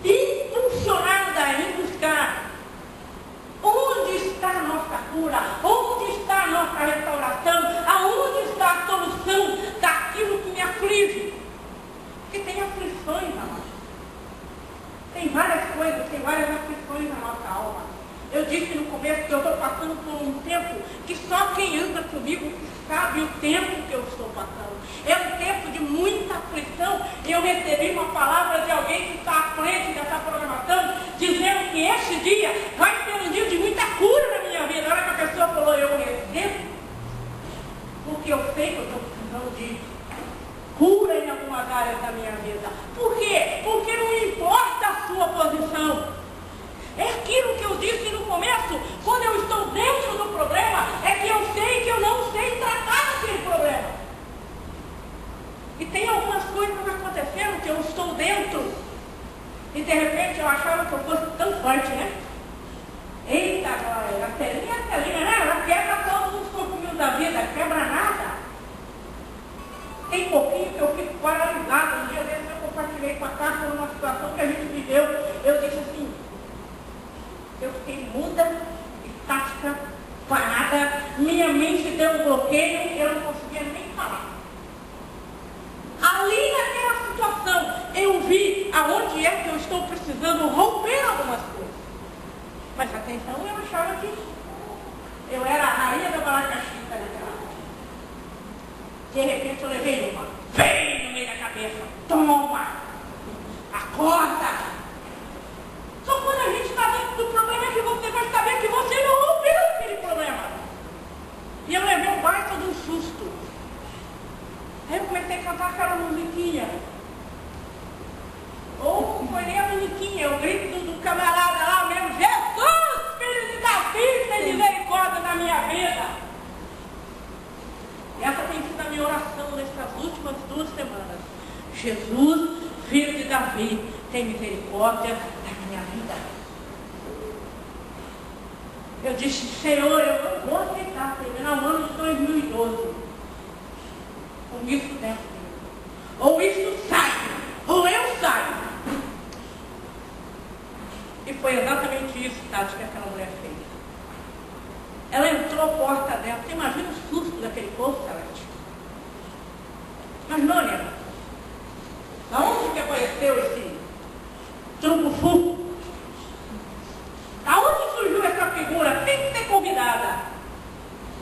impulsionadas em buscar onde está a nossa cura, onde está a nossa restauração, aonde está a solução daquilo que me aflige. Porque tem aflições na nossa. Tem várias coisas, tem várias aflições na nossa alma. Eu disse no começo que eu estou passando por um tempo que só quem anda comigo sabe o tempo que eu estou passando. É um tempo de muita aflição. Eu recebi uma palavra de alguém que está à frente dessa programação, dizendo que este dia vai ser um dia de muita cura na minha vida. Na hora que a pessoa falou, eu recebo, porque eu sei que eu estou precisando de cura em algumas áreas da minha vida. Por quê? Porque não importa a sua posição. É aquilo que eu disse no começo, quando eu estou dentro do problema, é que eu sei que eu não sei tratar daquele problema. E tem algumas coisas acontecendo que eu estou dentro. E de repente eu achava que eu fosse tão forte, né? Eita, glória, a telinha, né? Ela quebra todos os pouquinhos da vida, quebra nada. Tem pouquinho que eu fico paralisado. Um dia desse eu compartilhei com a Cássia numa situação que a gente viveu. Eu disse assim, eu fiquei muda, estática, parada, minha mente deu um bloqueio, eu não conseguia nem falar. Ali naquela situação, eu vi aonde é que eu estou precisando romper algumas coisas. Mas atenção, eu achava que eu era a rainha da balacaxi, tá ligado? De repente eu levei uma, vem no meio da cabeça, toma, acorda. Só quando a gente está dentro do problema é que você vai saber que você não rompeu aquele problema. E eu levei um baita de um susto. Aí eu comecei a cantar aquela musiquinha. Ou foi nem a musiquinha, o grito do camarada lá mesmo, Jesus, filho de Davi, tem misericórdia na minha vida. E essa tem sido a minha oração nessas últimas 2 semanas. Jesus, filho de Davi, tem misericórdia da minha vida. Eu disse, Senhor, eu não vou aceitar terminar o ano de 2012 com isso dentro de mim. Ou isso sai, ou eu saio. E foi exatamente isso, Tati, que aquela mulher fez. Ela entrou a porta dentro. Você imagina o susto daquele povo, Celeste? Mas, Nônia, da onde que apareceu esse trucufu? Da onde surgiu essa figura? Tem que ser convidada.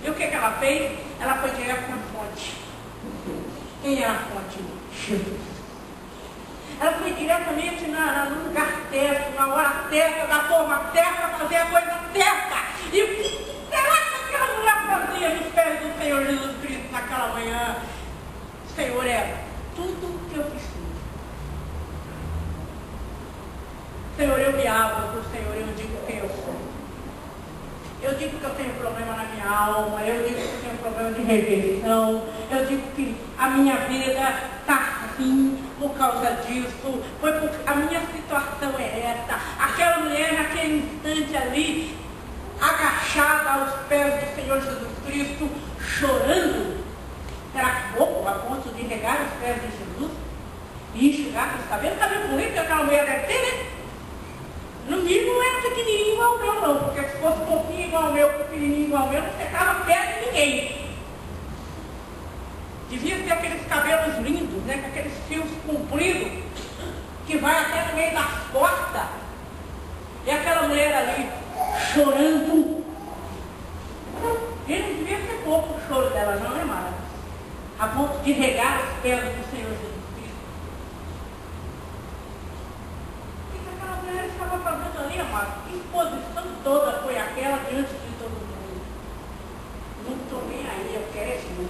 E o que ela fez? Ela foi direto na fonte. Quem é a fonte? Jesus. Ela foi diretamente no lugar certo, na hora certa, da forma certa, fazer a coisa certa. E o que será que aquela mulher fazia nos pés do Senhor Jesus Cristo naquela manhã? Senhor, é tudo o que eu preciso. Senhor, eu me abro para o Senhor, eu digo quem eu sou. Eu digo que eu tenho problema na minha alma, eu digo que eu tenho problema de rejeição, eu digo que a minha vida está assim por causa disso, foi porque a minha situação é essa. Aquela mulher naquele instante ali, agachada aos pés do Senhor Jesus Cristo, chorando, será que pouco a ponto de regar os pés de Jesus e enxugar os cabelos? Sabe por isso que aquela mulher deve ter, né? No mínimo não era pequenininho igual o meu, não, porque se fosse pouquinho igual o meu, pequenininho igual o meu, não secava perto de ninguém. Devia ter aqueles cabelos lindos, né, com aqueles fios compridos, que vai até no meio das costas. E aquela mulher ali, chorando. E não devia ser pouco o choro dela, não, né, Mara? A ponto de regar os pés do Senhor Jesus. Estava fazendo ali, amado, que exposição toda foi aquela diante de todo mundo. Não estou nem aí, eu quero isso.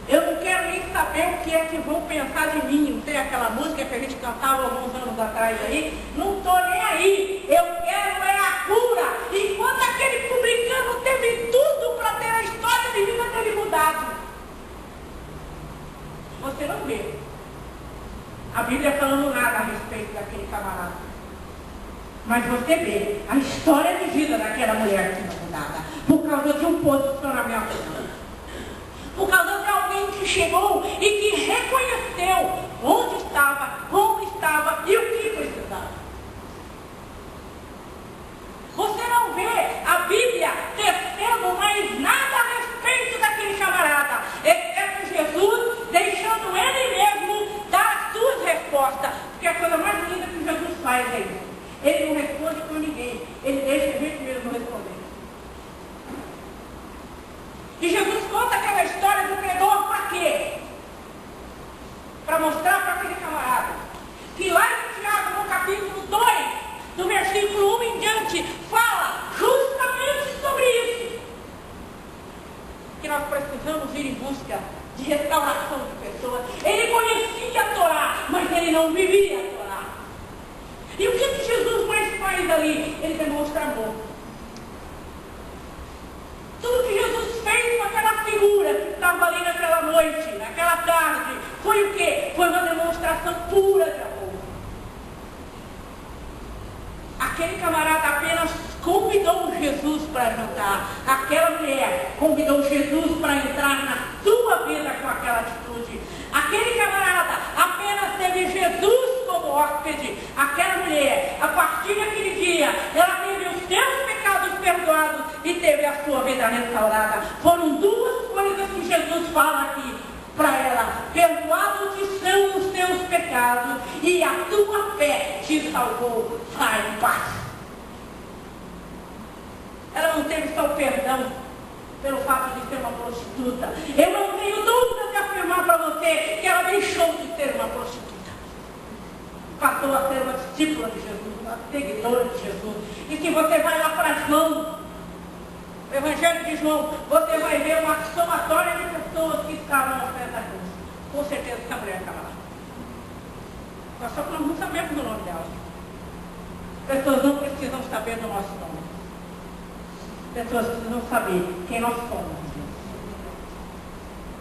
Eu não quero nem saber o que é que vão pensar de mim. Não tem aquela música que a gente cantava alguns anos atrás aí? Não estou nem aí. Eu quero é a cura. Enquanto aquele publicano teve tudo para ter a história de vida dele mudado. Você não vê a Bíblia falando nada a respeito daquele camarada. Mas você vê a história de vida daquela mulher que foi mudada por causa de um posicionamento. Por causa de alguém que chegou e que reconheceu onde estava, como estava e o que precisava. Você não vê a Bíblia tecendo mais nada a respeito daquele camarada, exceto Jesus deixando ele mesmo dar as suas respostas. Porque a coisa mais linda que Jesus faz é isso. Ele não responde com ninguém, ele deixa a gente mesmo responder. E Jesus conta aquela história do credor para quê? Para mostrar para aquele camarada que lá em Tiago, no capítulo 2, do versículo 1 em diante, fala justamente sobre isso. Que nós precisamos ir em busca de restauração de pessoas. Ele conhecia a Torá, mas ele não vivia a Torá. E o que Jesus mais faz ali? Ele demonstra amor. Tudo que Jesus fez com aquela figura que estava ali naquela noite, naquela naquela tarde foi o quê? Foi uma demonstração pura de amor. Aquele camarada apenas convidou Jesus para jantar. Aquela mulher convidou Jesus para entrar na sua vida com aquela atitude. Aquele camarada apenas teve Jesus como hóspede. Aquela mulher, a partir daquele dia, ela teve os seus pecados perdoados e teve a sua vida restaurada. Foram duas coisas que Jesus fala aqui para ela: perdoados são os teus pecados e a tua fé te salvou. Sai em paz. Ela não teve só o perdão pelo fato de ser uma prostituta. Eu não tenho dúvida de afirmar para você que ela deixou de ser uma prostituta. Passou a ser uma discípula de Jesus, uma seguidora de Jesus. E se você vai lá para João, o Evangelho de João, você vai ver uma somatória de pessoas que estavam ao pé da cruz. Com certeza essa mulher estava lá. Só que nós não sabemos o nome dela. Pessoas não precisam saber do nosso nome. Pessoas precisam saber quem nós somos.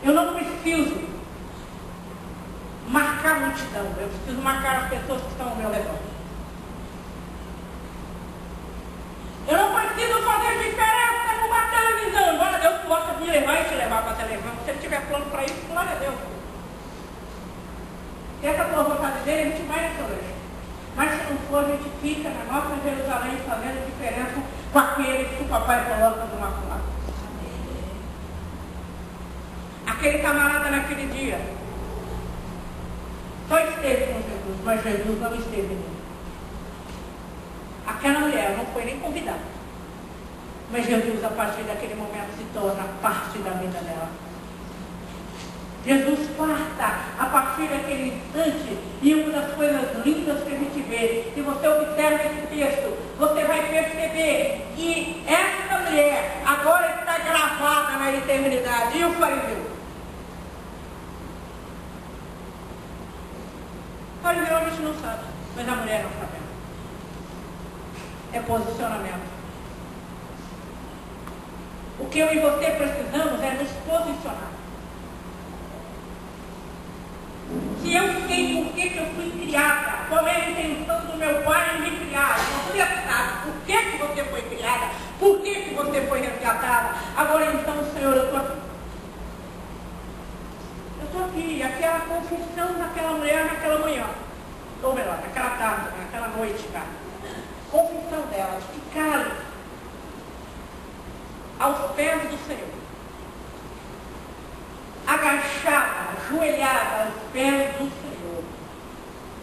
Eu não preciso marcar a multidão, eu preciso marcar as pessoas que estão ao meu redor. Eu não preciso fazer diferença numa televisão, embora Deus possa me levar e te levar para a televisão. Se Ele tiver plano para isso, glória a Deus. Se essa boa vontade dele, a gente vai nessa igreja. Mas se não for, a gente fica na nossa Jerusalém fazendo diferença com aqueles que o papai coloca do nosso lado. Aquele camarada naquele dia só esteve com Jesus, mas Jesus não esteve nele. Aquela mulher não foi nem convidada, mas Jesus, a partir daquele momento, se torna parte da vida dela. Jesus farta a partir daquele instante, e uma das coisas lindas que a gente vê, se você observa esse texto, você vai perceber que essa mulher agora está gravada na eternidade. E o fariseu? O fariseu a gente não sabe, mas a mulher não sabe. É posicionamento. O que eu e você precisamos é nos posicionar. Se eu sei por que eu fui criada, qual é a intenção do meu pai em me criar, você sabe por que você foi criada, por que você foi resgatada. Agora então, Senhor, eu estou aqui. Eu estou aqui, aquela confissão daquela mulher naquela manhã, ou melhor, naquela tarde, naquela noite, cara. Confissão dela, de ficar aos pés do Senhor. Agachada, ajoelhada aos pés do Senhor.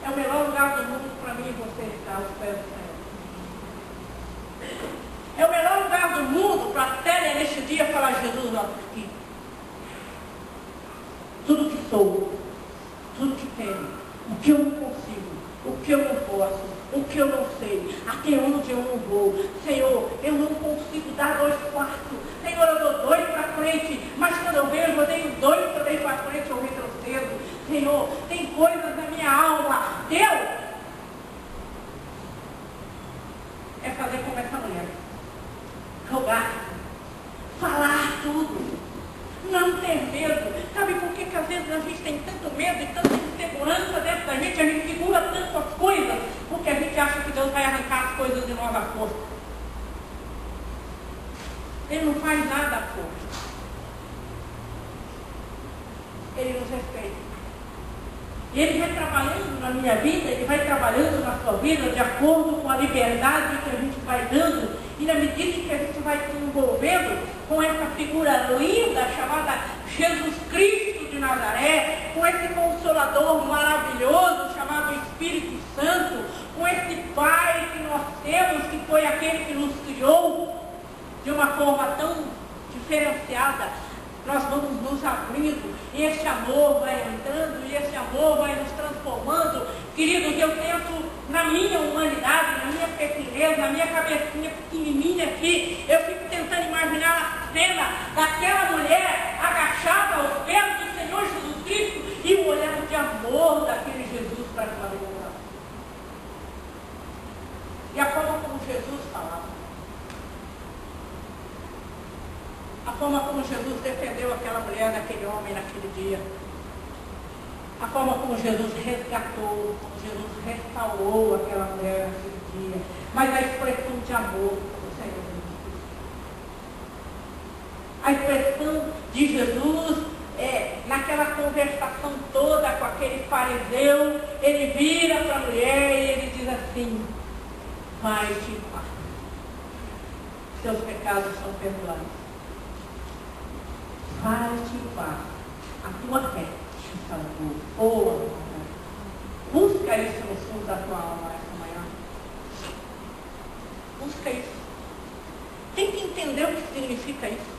É o melhor lugar do mundo para mim e você estar aos pés do Senhor. É o melhor lugar do mundo para a Célia neste dia falar: Jesus, ó, aqui. Tudo que sou, tudo que tenho, o que eu não consigo, o que eu não posso, o que eu não sei, até onde eu não vou. Senhor, eu não consigo dar 2 quartos. Senhor, eu dou 2 para frente, mas quando eu vejo, eu dei 2 também para frente, eu retrocedo. Senhor, tem coisas na minha alma. Deus é fazer como essa mulher. Jogar, falar tudo, não ter medo. Sabe por que às vezes a gente tem tanto medo e tanta insegurança dentro da gente, a gente segura tantas coisas, porque a gente acha que Deus vai arrancar as coisas de nós à força. Ele não faz nada à força. Ele nos respeita. E Ele vai trabalhando na minha vida, Ele vai trabalhando na sua vida de acordo com a liberdade que a gente vai dando e na medida que a gente vai se envolvendo com essa figura linda chamada Jesus Cristo de Nazaré, com esse Consolador maravilhoso chamado Espírito Santo, com esse Pai que nós temos, que foi aquele que nos criou de uma forma tão diferenciada. Nós vamos nos abrindo e esse amor vai entrando e esse amor vai nos transformando. Queridos, eu tento, na minha humanidade, na minha pequenez, na minha cabecinha pequenininha aqui, eu fico tentando imaginar a cena daquela mulher agachada aos pés do Senhor Jesus Cristo e o olhar de amor daquele Jesus para aquela mulher. E a forma como Jesus falava. A forma como Jesus defendeu aquela mulher, naquele homem, naquele dia. A forma como Jesus resgatou, como Jesus restaurou aquela mulher naquele dia. Mas a expressão de amor do Senhor Jesus. A expressão de Jesus naquela conversação toda com aquele fariseu, ele vira para a mulher e ele diz assim: vai-te em paz. Seus pecados são perdoados. Vai-te em paz. A tua fé te salvou. Oh, busca isso no fundo da tua alma essa manhã. Busca isso. Tenta entender o que significa isso.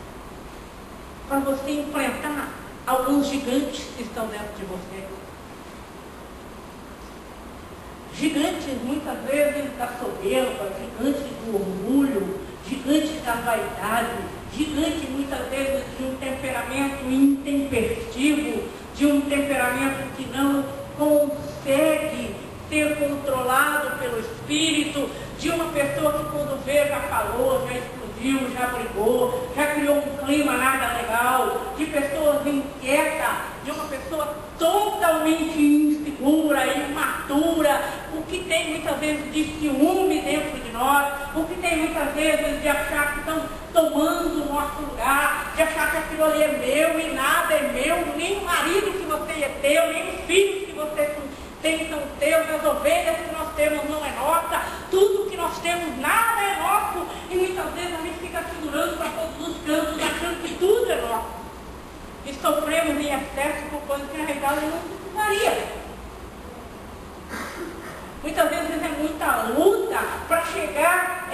Para você enfrentar alguns gigantes que estão dentro de você. Gigantes, muitas vezes, da soberba, gigantes do orgulho, gigantes da vaidade, gigantes, muitas vezes, de um temperamento intempestivo, de um temperamento que não consegue ser controlado pelo Espírito, de uma pessoa que quando vê já falou, já explodiu, já brigou, já criou um clima nada legal, de pessoas inquietas, de uma pessoa totalmente insegura, imatura, o que tem muitas vezes de ciúme dentro de nós, o que tem muitas vezes de achar que estão tomando o nosso lugar, de achar que aquilo ali é meu e nada é meu, nem o marido que você é teu, nem os filhos que você tem são teus, as ovelhas que nós temos não é nossa, tudo que nós temos nada é nosso, e muitas vezes a gente fica segurando para todos os cantos, achando que tudo é nosso. E sofremos em excesso por coisas que na realidade não precisaria. Muitas vezes é muita luta para chegar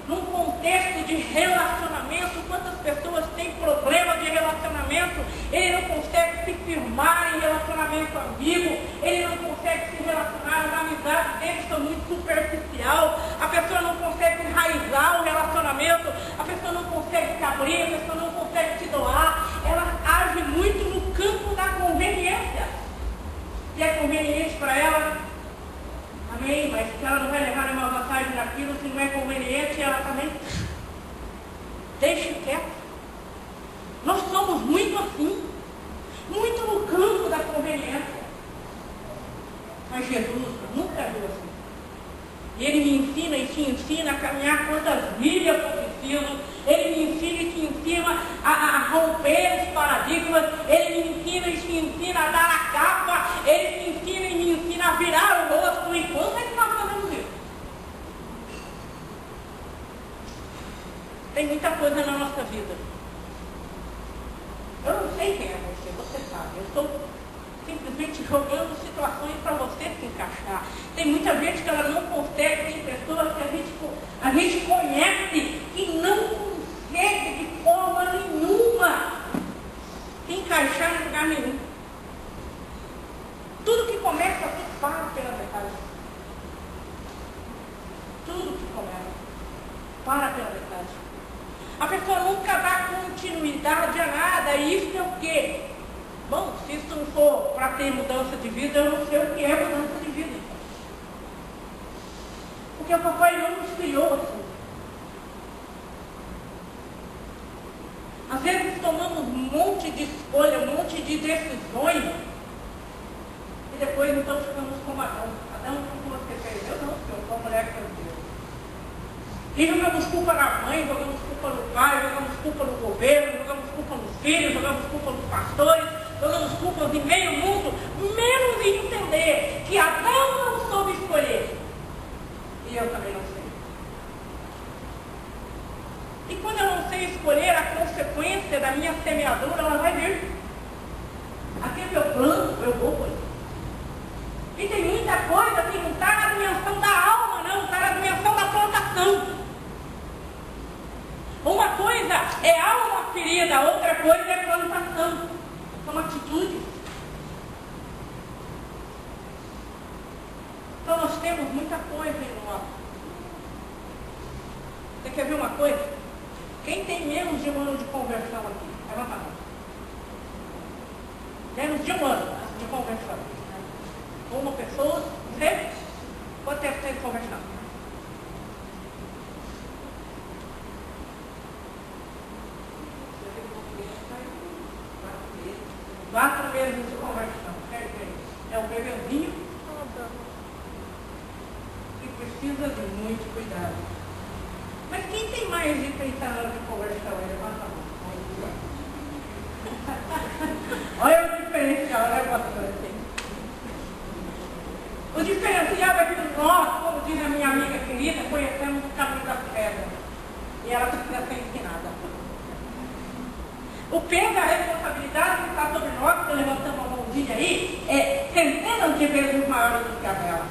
num contexto de relacionamento. Quantas pessoas têm problema de relacionamento, ele não consegue se firmar em relacionamento amigo, ele não consegue se relacionar, as amizades dele são muito superficial, a pessoa não consegue enraizar o relacionamento, a pessoa não consegue se abrir, a pessoa não consegue se doar, ela age muito no campo da conveniência. Se é conveniente para ela, amém, mas se ela não vai levar nenhuma vantagem naquilo, se não é conveniente, ela também deixa quieto. Nós somos muito assim, muito no campo da conveniência. Mas Jesus nunca viu assim. E Ele me ensina e te ensina a caminhar quantas milhas for preciso. Ele me ensina e te ensina a romper os paradigmas. Ele me ensina e te ensina a dar a capa. Ele te ensina e me ensina a virar o rosto. Enquanto é que nós fazemos isso? Tem muita coisa na nossa vida. Eu não sei quem é você sabe. Eu estou simplesmente jogando situações para você se encaixar. Tem muita gente que ela não consegue, tem pessoas que a gente conhece que não consegue de forma nenhuma se encaixar em lugar nenhum. Tudo que começa, tudo para pela metade. Tudo que começa, para pela metade. A pessoa nunca dá continuidade a nada. E isso é o quê? Bom, se isso não for para ter mudança de vida, eu não sei o que é mudança de vida. Porque o papai não nos criou assim. Às vezes tomamos um monte de escolha, um monte de decisões, e depois então ficamos como Adão. Adão, o que você fez? Eu não, Senhor, sou a mulher que eu Deus. E jogamos culpa na mãe, jogamos culpa no pai, jogamos culpa no governo, jogamos culpa nos filhos, jogamos culpa nos pastores, jogamos culpas em meio mundo, menos em entender que Adão não soube escolher. E eu também não sei. E quando eu não sei escolher, a consequência da minha semeadura, ela vai vir. Aquele meu plano, eu vou colher. E tem muita coisa que não está na dimensão da alma, não, está na dimensão da plantação. Uma coisa é alma ferida, outra coisa é plantação. São atitudes. Então nós temos muita coisa em nós. Você quer ver uma coisa? Quem tem menos de um ano de conversão aqui? Levanta a mão. Menos de um ano de conversão. Uma pessoa, você? Quanto tempo tem de conversão? Quatro meses de conversão. conversão. Quer dizer, é o bebezinho que precisa de muito cuidado. Mas quem tem mais de 30 anos de conversão? Levanta a mão. Olha o diferencial, né, pastor? O diferencial é que nós, como diz a minha amiga querida, conhecemos o caminho das pedras. E ela precisa ser ensinada. O peso da responsabilidade que está sobre nós, que levantamos a mãozinha aí, é centenas de vezes maior do que a dela.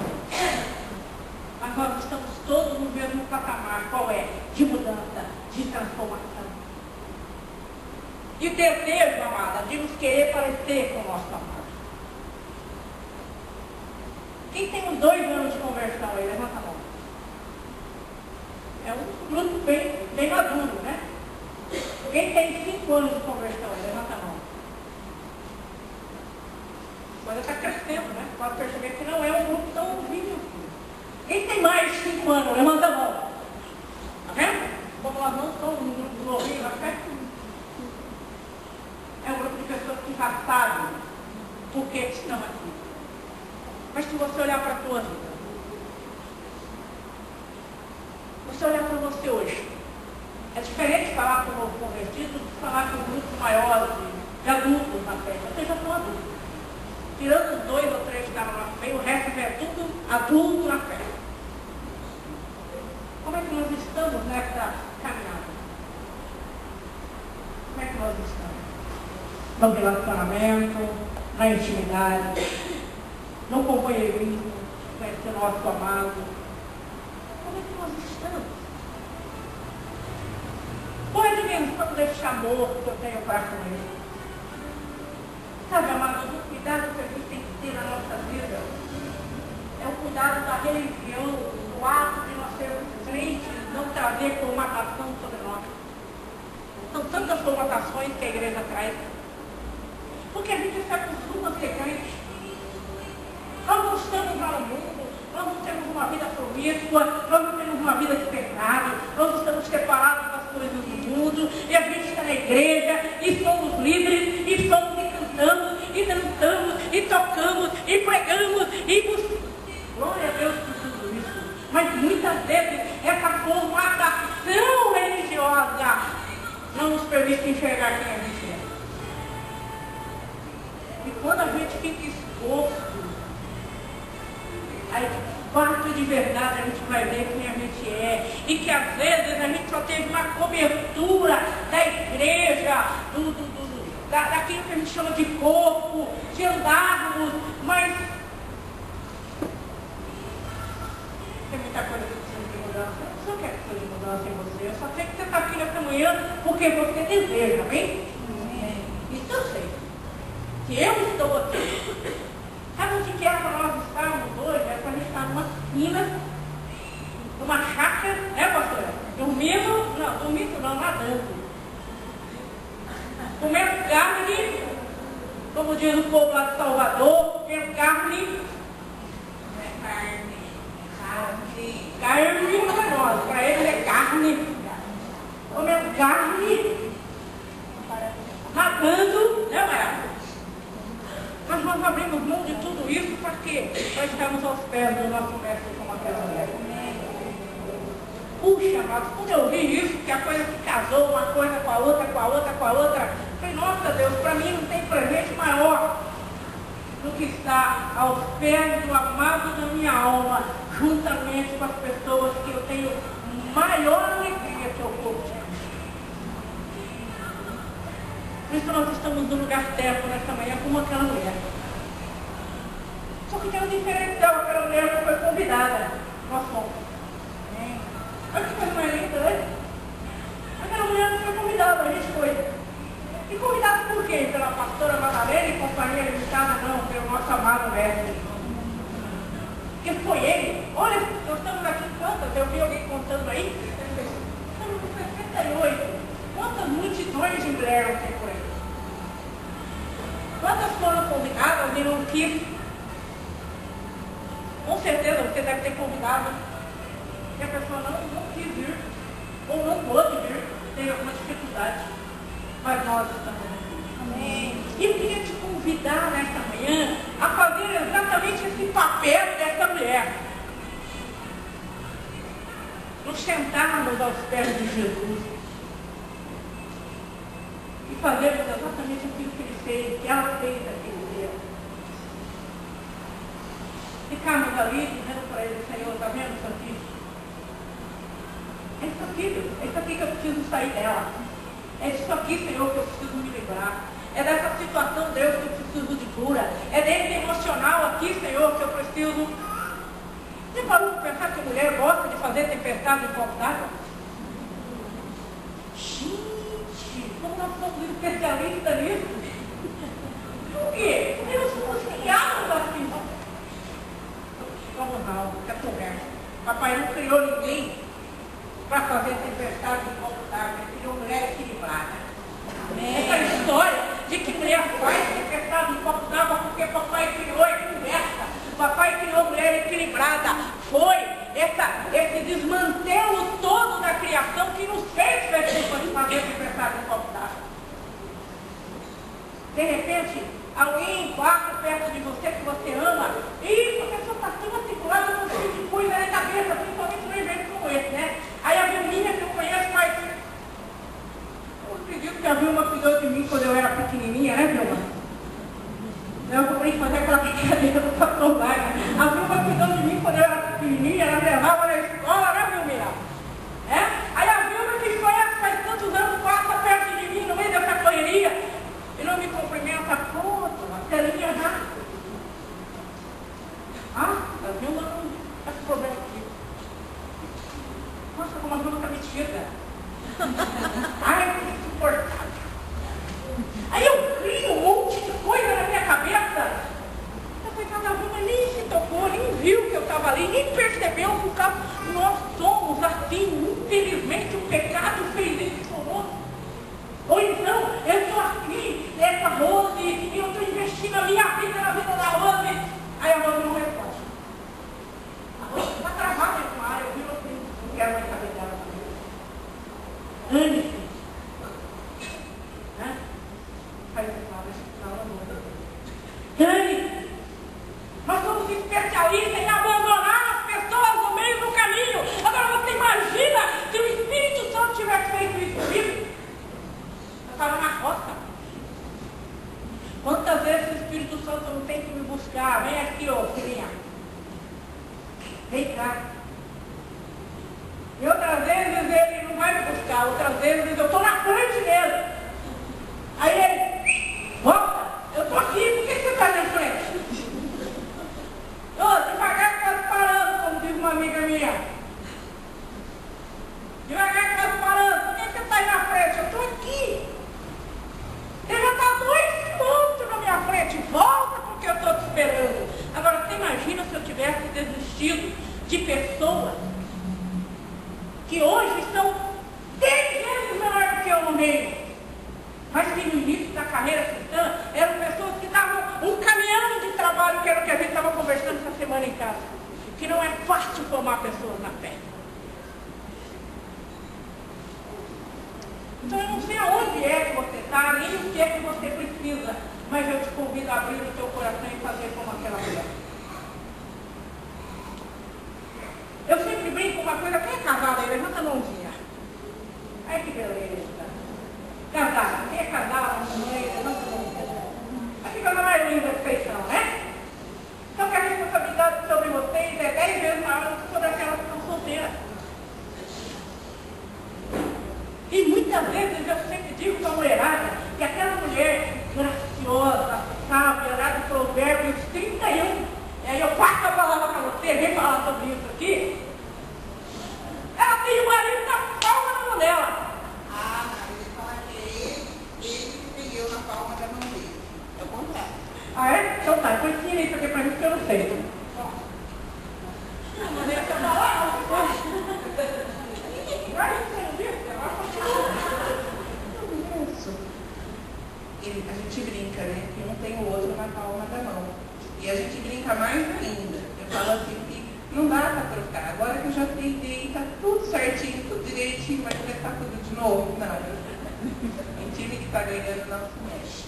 Mas nós estamos todos no mesmo patamar. Qual é? De mudança, de transformação. De desejo, amada, de nos querer parecer com o nosso amado. Quem tem uns 2 anos de conversão aí? Levanta a mão. É um grupo bem maduro, né? Quem tem 5 anos de conversão aí? Levanta a mão. A coisa está crescendo, né? Pode perceber que não é um grupo tão novinho. Quem tem mais de 5 anos? Levanta a mão. Tá vendo? Como nós não somos um grupo novinho, nós é um grupo de pessoas que já sabem por que estão aqui. Mas se você olhar para a tua vida, você olhar para você hoje, é diferente falar com o novo convertido de falar com um grupo maior de adultos na fé. Você já são adultos. Tirando os 2 ou 3 que estavam na fé, o resto é tudo adulto na fé. Como é que nós estamos nessa caminhada? Como é que nós estamos? No relacionamento, na intimidade, no companheirismo, com o nosso amado. Como é que nós estamos? Qual é a dimensão desse amor que eu tenho para com ele? Sabe, amado, o cuidado que a gente tem que ter na nossa vida é o cuidado da religião, o ato de nós sermos crentes, não trazer formatação sobre nós. São tantas formatações que a igreja traz. Porque a gente se acostuma a ser crente. Nós não estamos ao mundo, nós não temos uma vida promíscua, nós não temos uma vida de pecado, nós não estamos separados das coisas do mundo, e a gente está na igreja, e somos livres, e somos e cantamos, e dançamos, e tocamos, e pregamos, e buscamos. Glória a Deus por tudo isso. Mas muitas vezes essa formatação religiosa não nos permite enxergar quem a gente é. E quando a gente fica exposto, aí parte de verdade a gente vai ver quem a gente é. E que às vezes a gente só teve uma cobertura da igreja, daquilo que a gente chama de corpo, de andarmos, mas tem muita coisa que precisa de mudança. Eu só quero que precisa de mudança em você. Eu só sei que você está aqui nessa manhã porque você deseja, amém? Isso eu sei. Que eu estou aqui. Sabe o que é para nós estarmos hoje? É para a gente estar numa piscina, numa chácara, né, pastor? Dormindo não, nadando. Comendo carne, como diz o povo lá de Salvador, comendo carne. Carne para nós, para eles é carne. Comendo carne, nadando, né, Maria? Mas nós abrimos mão de tudo isso para quê? Para estarmos aos pés do nosso mestre como aquela mulher. Puxa, mas quando eu vi isso, que a coisa se casou, uma coisa com a outra, falei, nossa Deus, para mim não tem presente maior do que estar aos pés do amado da minha alma, juntamente com as pessoas que eu tenho maior alegria que eu curto. Por isso nós estamos no lugar certo nessa manhã como aquela mulher. Só que tem um diferencial, aquela mulher que foi convidada. Nós fomos. Olha que coisa mais linda, né? Aquela mulher não foi convidada, a gente foi. E convidada por quê? Pela pastora Madalena e companhia limitada? Não, pelo nosso amado mestre. Porque foi ele. Olha, nós estamos aqui quantas? Eu vi alguém contando aí. Estamos com 68. Quantas multidões de mulheres tem por aí? Quantas foram convidadas e não quis? Com certeza você deve ter convidado. E a pessoa não quis vir, ou não pôde vir, tem alguma dificuldade. Mas nós estamos aqui. Amém. E eu queria te convidar nesta manhã o papel dessa mulher. Nos sentarmos aos pés de Jesus e fazermos exatamente aquilo que ele fez, que ela fez naquele dia. Ficarmos ali dizendo para ele: Senhor, está vendo isso aqui? É isso aqui, Deus. É isso aqui que eu preciso sair dela. É isso aqui, Senhor, que eu preciso me livrar. É dessa situação, Deus, que eu preciso de cura. É desse emocional aqui, Senhor, que eu preciso. Você parou para pensar que a mulher gosta de fazer tempestade em copo d'água? Gente, como nós somos especialistas nisso? Por quê? Porque nós somos criados assim. Vamos lá, essa conversa. Papai não criou ninguém para fazer tempestade em copo d'água. Ele criou mulher equilibrada. Essa história de que mulher faz tempestade em copo d'água porque papai criou é conversa. Papai criou mulher equilibrada. Foi esse desmantelo todo da criação que nos fez pessoas de fazer tempestade em copo d'água. De repente, alguém passa perto de você que você ama e a pessoa está tão articulada com um tipo de coisa na cabeça, principalmente num evento como esse, né? Aí a Vilminha que eu conheço, mas eu acredito que a Vilma cuidou de mim quando eu era pequenininha, né, Vilma? Eu vou fazer aquela brincadeira do pastor Wagner. A Vilma cuidou de mim quando eu era pequenininha, ela me levava na escola, né, Vilminha? Aí a Vilma que conhece faz tantos anos passa perto de mim no meio dessa correria e não me cumprimenta, pronto, a telinha já. A Vilma não tem esse problema aqui. Nossa, como a Vilma está metida. Ai, que insuportável. Aí eu crio um monte de coisa na minha cabeça. A coitada, a Vilma nem se tocou, nem viu que eu estava ali, nem percebeu que nós somos assim, infelizmente o pecado fez isso conosco. Ou então, eu estou aqui, essa Rose, e eu estou investindo a minha vida na vida da Rose. Aí a Rose não responde. A Rose está travada com a área, eu vi assim, não quero mais saber dela. Ane-se. Dani, nós somos especialistas em abandonar as pessoas no meio do caminho. Agora você imagina se o Espírito Santo tivesse feito isso comigo? Eu estava na rota. Quantas vezes o Espírito Santo não tem que me buscar? Vem aqui, ô filhinha. Vem cá. E outras vezes ele não vai me buscar, outras vezes eu estou na frente dele. Aí ele, volta, eu estou aqui, por que você está na frente? Devagar quase parando, como diz uma amiga minha. Devagar quase parando, por que você está aí na frente? Eu estou aqui. Você já está 2 quilômetros na minha frente, volta porque eu estou te esperando. Agora, você imagina se eu tivesse desistido de pessoas que hoje são 10 vezes menores do que eu no meio. Mas que no início da carreira cristã eram pessoas que estavam um caminhão de trabalho, que era o que a gente estava conversando essa semana em casa. Que não é fácil formar pessoas na fé. Então eu não sei aonde é que você está, nem o que é que você precisa, mas eu te convido a abrir o teu coração e fazer como aquela mulher. Eu sempre brinco com uma coisa, quem é casado aí? Levanta a mãozinha. Ai que beleza. Casada, quem é casada, mãe, levanta a mãozinha. Aqui coisa mais linda que vocês são, né? Então que a responsabilidade sobre vocês é 10 vezes maior do que sobre aquelas que estão solteiras. E muitas vezes eu sempre digo para a mulherada que aquela mulher graciosa, sábia, lá de Provérbios 31, e aí eu passo a palavra para você, vem falar sobre isso aqui. Ela tem o marido na palma da mão dela. Ele fala que ele tem eu na palma da mão dele. É o contrário. Ah, é? Então tá, depois tira isso aqui para mim, porque eu não sei. Não, mas ele está falando. A gente brinca, né? Que um tem o outro na palma da mão. E a gente brinca mais ainda. Eu falo assim que não dá para trocar. Agora que eu já tentei, está tudo certinho, tudo direitinho, vai começar tudo de novo? Não. O time que está ganhando não se mexe.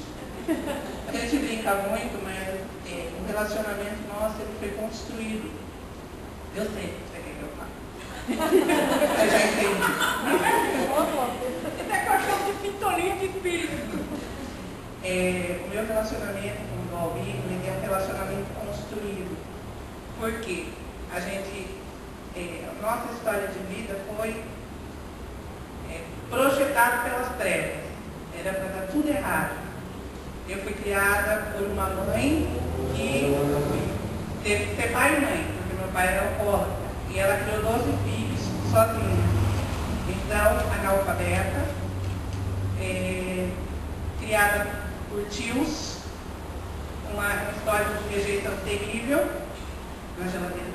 A gente brinca muito, mas o relacionamento nosso ele foi construído. Eu sei, você quer que eu fale? Eu já entendi. Você é questão de sintonia de espírito. O meu relacionamento com o Albino ele é um relacionamento construído. Por quê? A nossa história de vida foi projetada pelas trevas. Era para dar tudo errado. Eu fui criada por uma mãe que teve que ser pai e mãe, porque meu pai era alcoólatra. E ela criou 12 filhos sozinha. Então, analfabeta, criada por tios, uma história de rejeição terrível, na geladeira.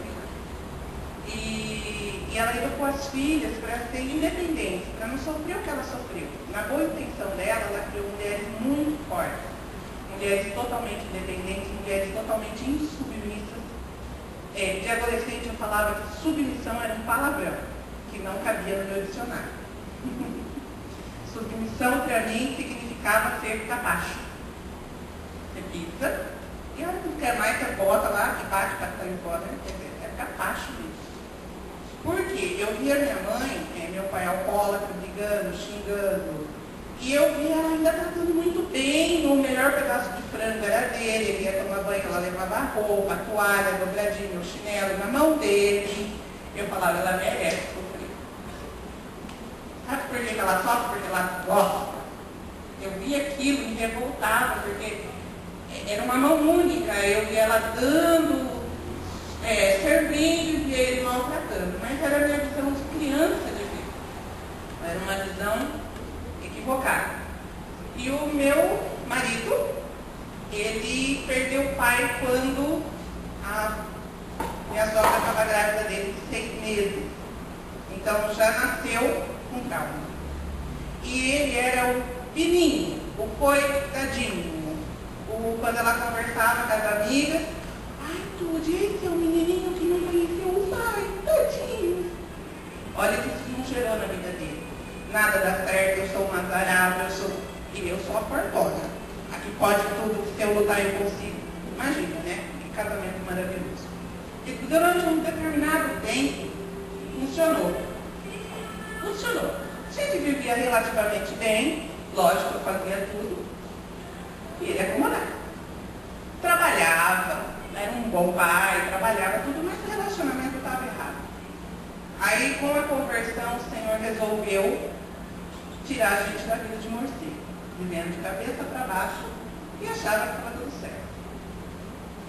E ela educou as filhas para serem independentes, para não sofrer o que ela sofreu. Na boa intenção dela, ela criou mulheres muito fortes, mulheres totalmente independentes, mulheres totalmente insubmissas. De adolescente eu falava que submissão era um palavrão, que não cabia no meu dicionário. Submissão para mim significava ser capacho. Você pisa, e ela não quer mais, você bota lá, que bate, tá saindo fora, é capacho mesmo. Por quê? Eu via minha mãe, meu pai alcoólatra, brigando, xingando, e eu via ela ainda tratando muito bem, o melhor pedaço de frango era dele, ele ia tomar banho, ela levava a roupa, a toalha, dobradinho, o chinelo na mão dele. Eu falava, ela merece sofrer. Sabe por que ela sofre? Porque ela gosta. Eu via aquilo, me revoltava, porque era uma mão única, eu via ela dando, servindo e ele maltratando. Mas era a minha visão de criança de vida. Era uma visão equivocada. E o meu marido, ele perdeu o pai quando a minha sogra estava grávida dele de 6 meses. Então já nasceu com trauma. E ele era o pininho, o coitadinho. Quando ela conversava com as amigas, ai, Tude, esse é um menininho que não conheceu o pai, tadinho. Olha que isso não gerou na vida dele. Nada dá certo, eu sou uma azarada, eu sou a portona. Aqui pode tudo, se eu lutar eu consigo. Imagina, né? Que casamento maravilhoso. E durante um determinado tempo, funcionou. A gente vivia relativamente bem, lógico, eu fazia tudo. E ele acomodava. Trabalhava, era um bom pai, trabalhava tudo, mas o relacionamento estava errado. Aí, com a conversão, o Senhor resolveu tirar a gente da vida de morcego, vivendo de cabeça para baixo e achava que estava tudo certo.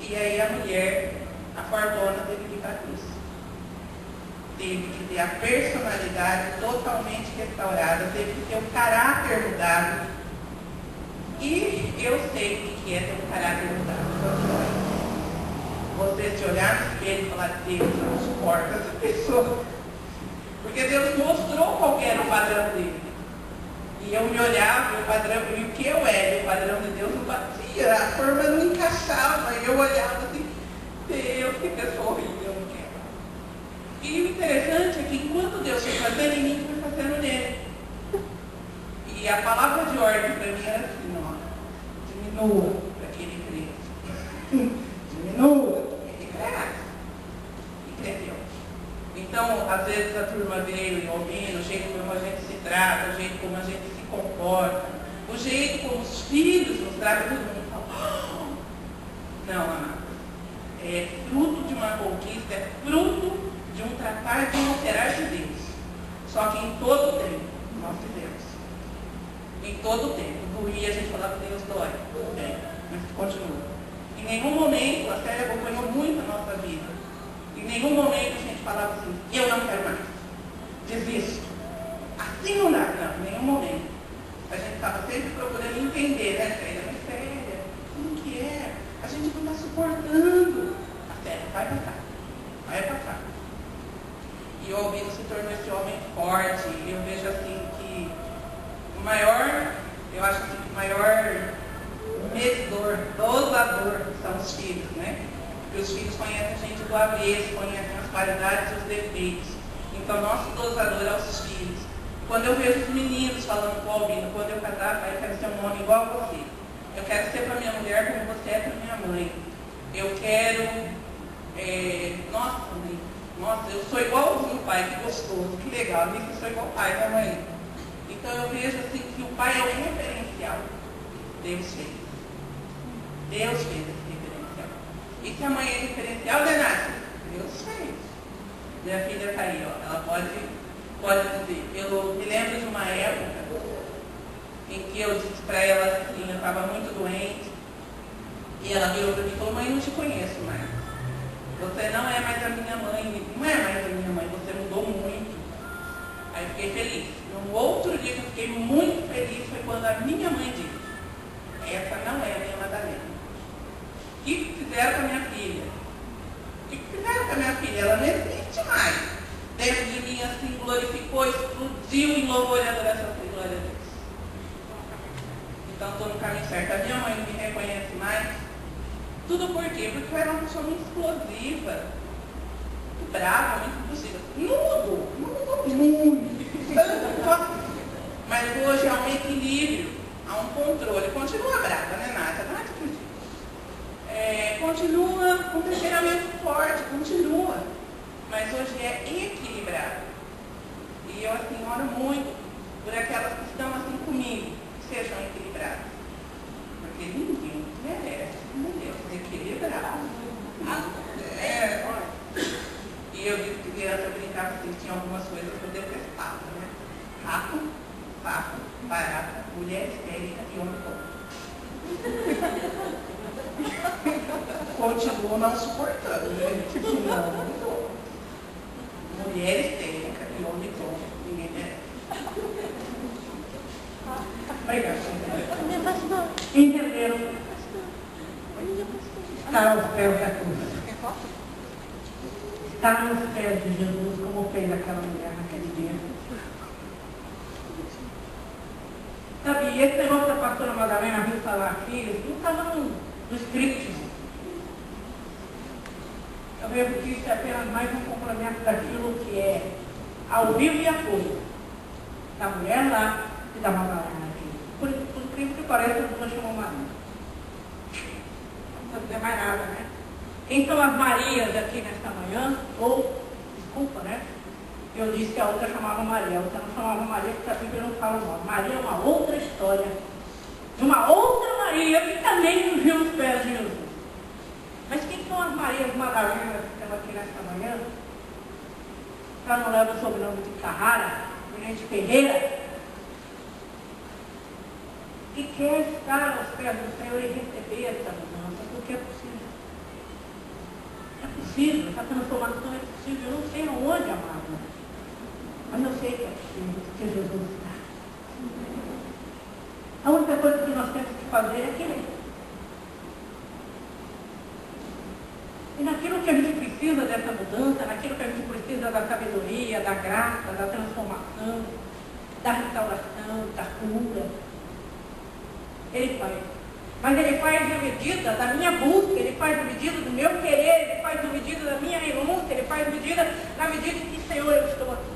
E aí a mulher, a fortuna, teve que ir para a cruz. Teve que ter a personalidade totalmente restaurada, teve que ter o caráter mudado. E eu sei o que é ter um caráter mudado. Você se olhar no espelho e falar, Deus, eu não suporto essa pessoa. Porque Deus mostrou qual era o padrão dele. E eu me olhava, o padrão, e o que eu era, o padrão de Deus não batia, a forma não encaixava. E eu olhava assim, Deus, que pessoa horrível, eu não quero. E o interessante é que enquanto Deus foi fazendo em mim, foi fazendo nele. E a palavra de ordem para mim era assim, ó, diminua para que ele cresça. Diminua, ele cresce. E cresceu. Então, às vezes a turma veio e ouvindo o jeito como a gente se trata, o jeito como a gente se comporta, o jeito como os filhos nos tratam, todo mundo fala, oh! Não, amado. É fruto de uma conquista, é fruto de um tratar, de um operar de Deus. Só que em todo tempo, nós fizemos. Em todo tempo. Doía, a gente falava, Deus dói. Tudo bem, mas continua. Em nenhum momento, a Célia acompanhou muito a nossa vida. Em nenhum momento a gente falava assim, eu não quero mais. Desisto. Assim não dá. Não, em nenhum momento. A gente estava sempre procurando entender, né, Célia? Mas Célia, como que é? A gente não está suportando. A Célia, vai pra cá. Vai pra cá. E o Albino se tornou esse homem forte. E eu vejo assim que o maior, eu acho que o maior medidor, dosador são os filhos, né? Porque os filhos conhecem a gente do avesso, conhecem as qualidades e os defeitos. Então, nosso dosador é os filhos. Quando eu vejo os meninos falando com o Albino, quando eu casar, pai, eu quero ser um homem igual a você. Eu quero ser para minha mulher como você é para minha mãe. Eu quero, nossa, eu sou igualzinho o pai, que gostoso, que legal, eu sou igual o pai da mãe. Então eu vejo assim que o pai é o referencial. Deus fez. Deus fez esse referencial. E que a mãe é referencial, Renata? Deus fez. Minha filha está aí, ó, ela pode dizer. Eu me lembro de uma época em que eu disse para ela assim, eu estava muito doente, e ela virou para mim e falou: mãe, não te conheço mais. Você não é mais a minha mãe, não é mais a minha mãe, você mudou muito. Aí fiquei feliz. No outro dia que eu fiquei muito feliz foi quando a minha mãe disse: essa não é a minha Madalena. O que fizeram com a minha filha? O que fizeram com a minha filha? Ela não existe mais. Dentro de mim assim, glorificou, explodiu em louvor e adoração. Glória a Deus. Então estou no caminho certo. A minha mãe não me reconhece mais. Tudo por quê? Porque eu era uma pessoa muito explosiva, muito brava, muito impulsiva. Não mudou muito. Mas hoje há um equilíbrio, há um controle. Continua brava, né, Nádia? Nádia acredita. Continua com temperamento forte, continua. Mas hoje é equilibrado. E eu assim oro muito por aquelas que estão assim comigo, que sejam equilibradas. Porque ninguém merece, meu Deus, equilibrado. E eu disse que criança, eu brincava assim, tinha algumas coisas que eu detestava, né? Rato, papo, barata, mulher histérica e homem pobre. Continuo não suportando, né? Tipo, não. Mulher histérica e homem pobre, ninguém merece. Obrigada. Entenderam? Está aos pés da cruz. Está nos pés de Jesus, como fez aquela mulher naquele dia. Sabe, esse negócio da pastora Madalena vir falar aqui, não estava no script. Eu vejo que isso é apenas mais um complemento daquilo que é ao vivo e a cor. Da mulher lá e da Madalena aqui. Por incrível que pareça, a dona chamou Maria. Não precisa dizer mais nada, né? Quem são as Marias aqui nesta manhã? Desculpa, né? Eu disse que a outra chamava Maria, a outra não chamava Maria, porque a Bíblia não fala o nome. Maria é uma outra história. De uma outra Maria que também surgiu nos pés de Jesus. Mas quem são as Marias Madalenas que estão aqui nesta manhã? Ela não leva o sobrenome de Carrara, de Ferreira, e quer estar aos pés do Senhor e receber essa mudança, porque é possível. É possível, essa transformação é possível. Eu não sei aonde, amado, mas eu sei que é possível, porque Jesus está. A única coisa que nós temos que fazer é querer. E naquilo que a gente precisa dessa mudança, naquilo que a gente precisa da sabedoria, da graça, da transformação, da restauração, da cura, Ele faz. Mas Ele faz na medida da minha busca, Ele faz na medida do meu querer, Ele faz na medida da minha renúncia, Ele faz na medida em que, Senhor, eu estou aqui.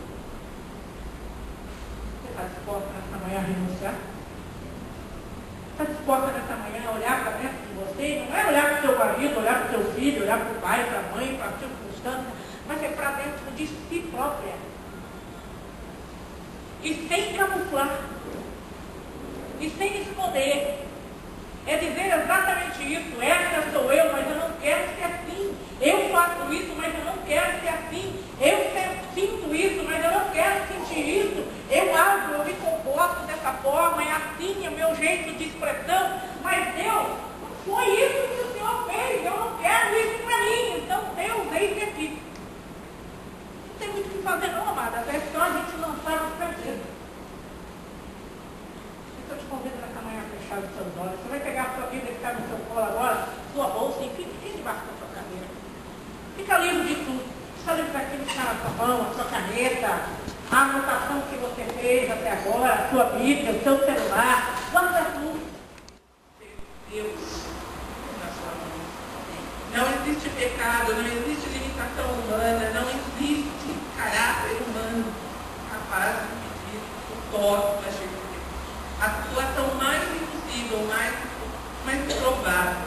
Você está disposta nessa manhã a renunciar? Está disposta nessa manhã a olhar para dentro de você? Não é olhar para o seu marido, olhar para o seu filho, olhar para o pai, para a mãe, para a circunstância, mas é para dentro de si própria. E sem camuflar. E sem esconder. É dizer exatamente isso. Essa sou eu, mas eu não quero ser assim. Eu faço isso, mas eu não quero ser assim. Eu sinto isso, mas eu não quero sentir isso. Eu ajo, eu me comporto dessa forma, é assim o meu jeito de expressão. Mas Deus, não foi isso que o Senhor fez. Eu não quero isso para mim. Então Deus, eis aqui. Não tem muito o que fazer não, amada. É só a gente lançar os pés. Eu te convido nessa manhã a fechar os seus olhos. Você vai pegar a sua Bíblia que está no seu colo agora, sua bolsa, e fique debaixo da sua cadeira. Fica livre de tudo. Está livre daquilo que está na sua mão, a sua caneta, a anotação que você fez até agora, a sua Bíblia, o seu celular. Guarda tudo. Deus na sua mão. Não existe pecado, não existe limitação humana, não existe caráter humano capaz de impedir o toque da Jesus. A situação mais impossível, mais provável,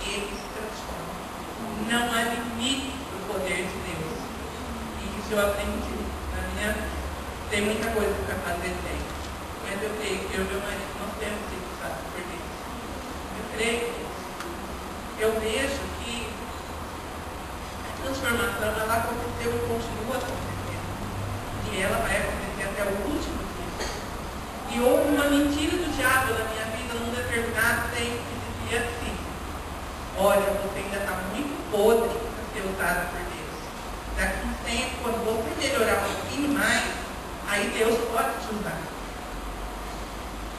Ele se transforma. não há limite para o poder de Deus. E isso eu aprendi. Tem muita coisa para fazer, tem. Mas eu creio que eu e meu marido nós temos sido usados por Deus. Eu creio que eu vejo que a transformação ela aconteceu e continua acontecendo. E ela vai acontecer até o último dia. E houve uma mentira do diabo na minha vida num determinado tempo que dizia assim: olha, você ainda está muito podre para ser usado por Deus. Daqui a um tempo, quando você melhorar um pouquinho mais, aí Deus pode te usar.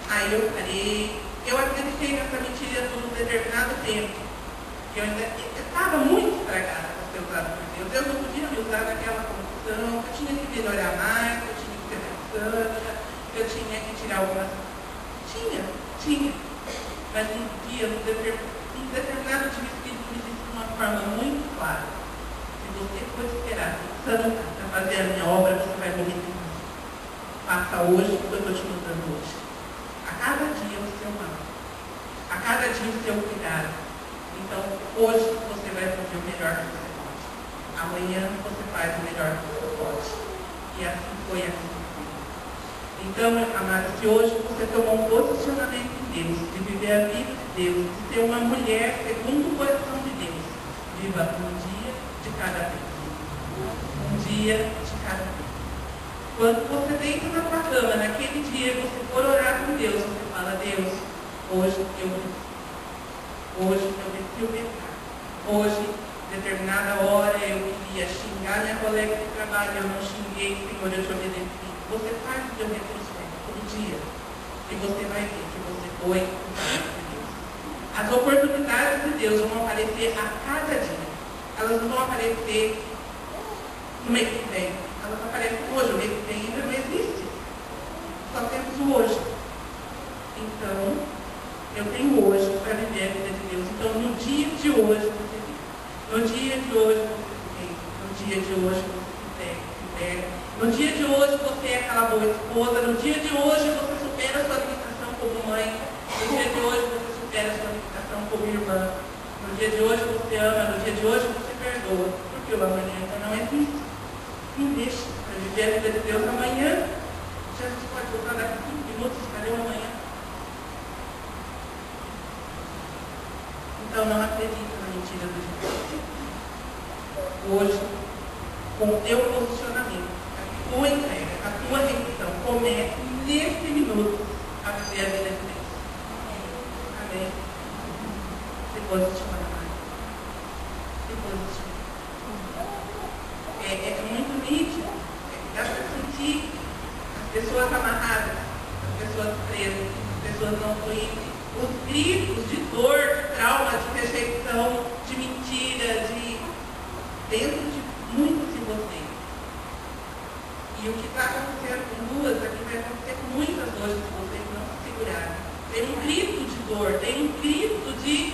Aí eu parei, eu acreditei nessa mentira por um determinado tempo. Eu ainda estava muito estragada para ser usada por Deus. Eu não podia me usar naquela condição, eu tinha que melhorar mais, eu tinha que ser mais santa, eu tinha que tirar algumas. Tinha. Mas um dia, num determinado dia, o Espírito me disse de uma forma muito clara: se você for esperar santa para fazer a minha obra, você vai morrer de novo. Faça hoje o que eu estou te mandando hoje. A cada dia o seu mal. A cada dia o seu cuidado. Então, hoje você vai fazer o melhor que você pode. Amanhã você faz o melhor que você pode. E assim foi a minha vida. Então, amada, se hoje você tomou um posicionamento em Deus, de viver a vida de Deus, de ser uma mulher segundo o coração de Deus, viva um dia de cada vez. Um dia de cada vez. Quando você deita na sua cama, naquele dia, você for orar com Deus, você fala: Deus, hoje eu venci o pecado. Hoje, determinada hora, eu queria xingar minha colega de trabalho, eu não xinguei, Senhor, eu te obedeci. Você faz o seu retrospecto todo dia. E você vai ver que você foi usado por Deus. As oportunidades de Deus vão aparecer a cada dia. Elas não vão aparecer no mês que vem. Elas aparecem hoje. O mês que vem ainda não existe. Só temos o hoje. Então, eu tenho hoje para viver a vida de Deus. Então, no dia de hoje, você vive. No dia de hoje, você vive. No dia de hoje, você se pega. No dia de hoje, você é aquela boa esposa. No dia de hoje, você supera a sua limitação como mãe. No dia de hoje, você supera a sua limitação como irmã. No dia de hoje, você ama. No dia de hoje, você perdoa. Porque o amanhã ainda não existe. Não deixe para viver a vida de Deus amanhã. Jesus pode voltar daqui 5 minutos, cadê o amanhã? Então não acredite na mentira do diabo. Hoje, com o teu posicionamento, a tua entrega, a tua rendição, comece nesse minuto a viver a vida de Deus. Amém? Se posiciona mais. Se posiciona. É muito nítido. Dá para sentir as pessoas amarradas, as pessoas presas, as pessoas não fluídas. Os gritos de dor, de trauma, de rejeição, de mentira, de dentro de muitos de vocês. E o que está acontecendo com duas aqui vai acontecer com muitas hoje se vocês não se segurarem. Tem um grito de dor, tem um grito de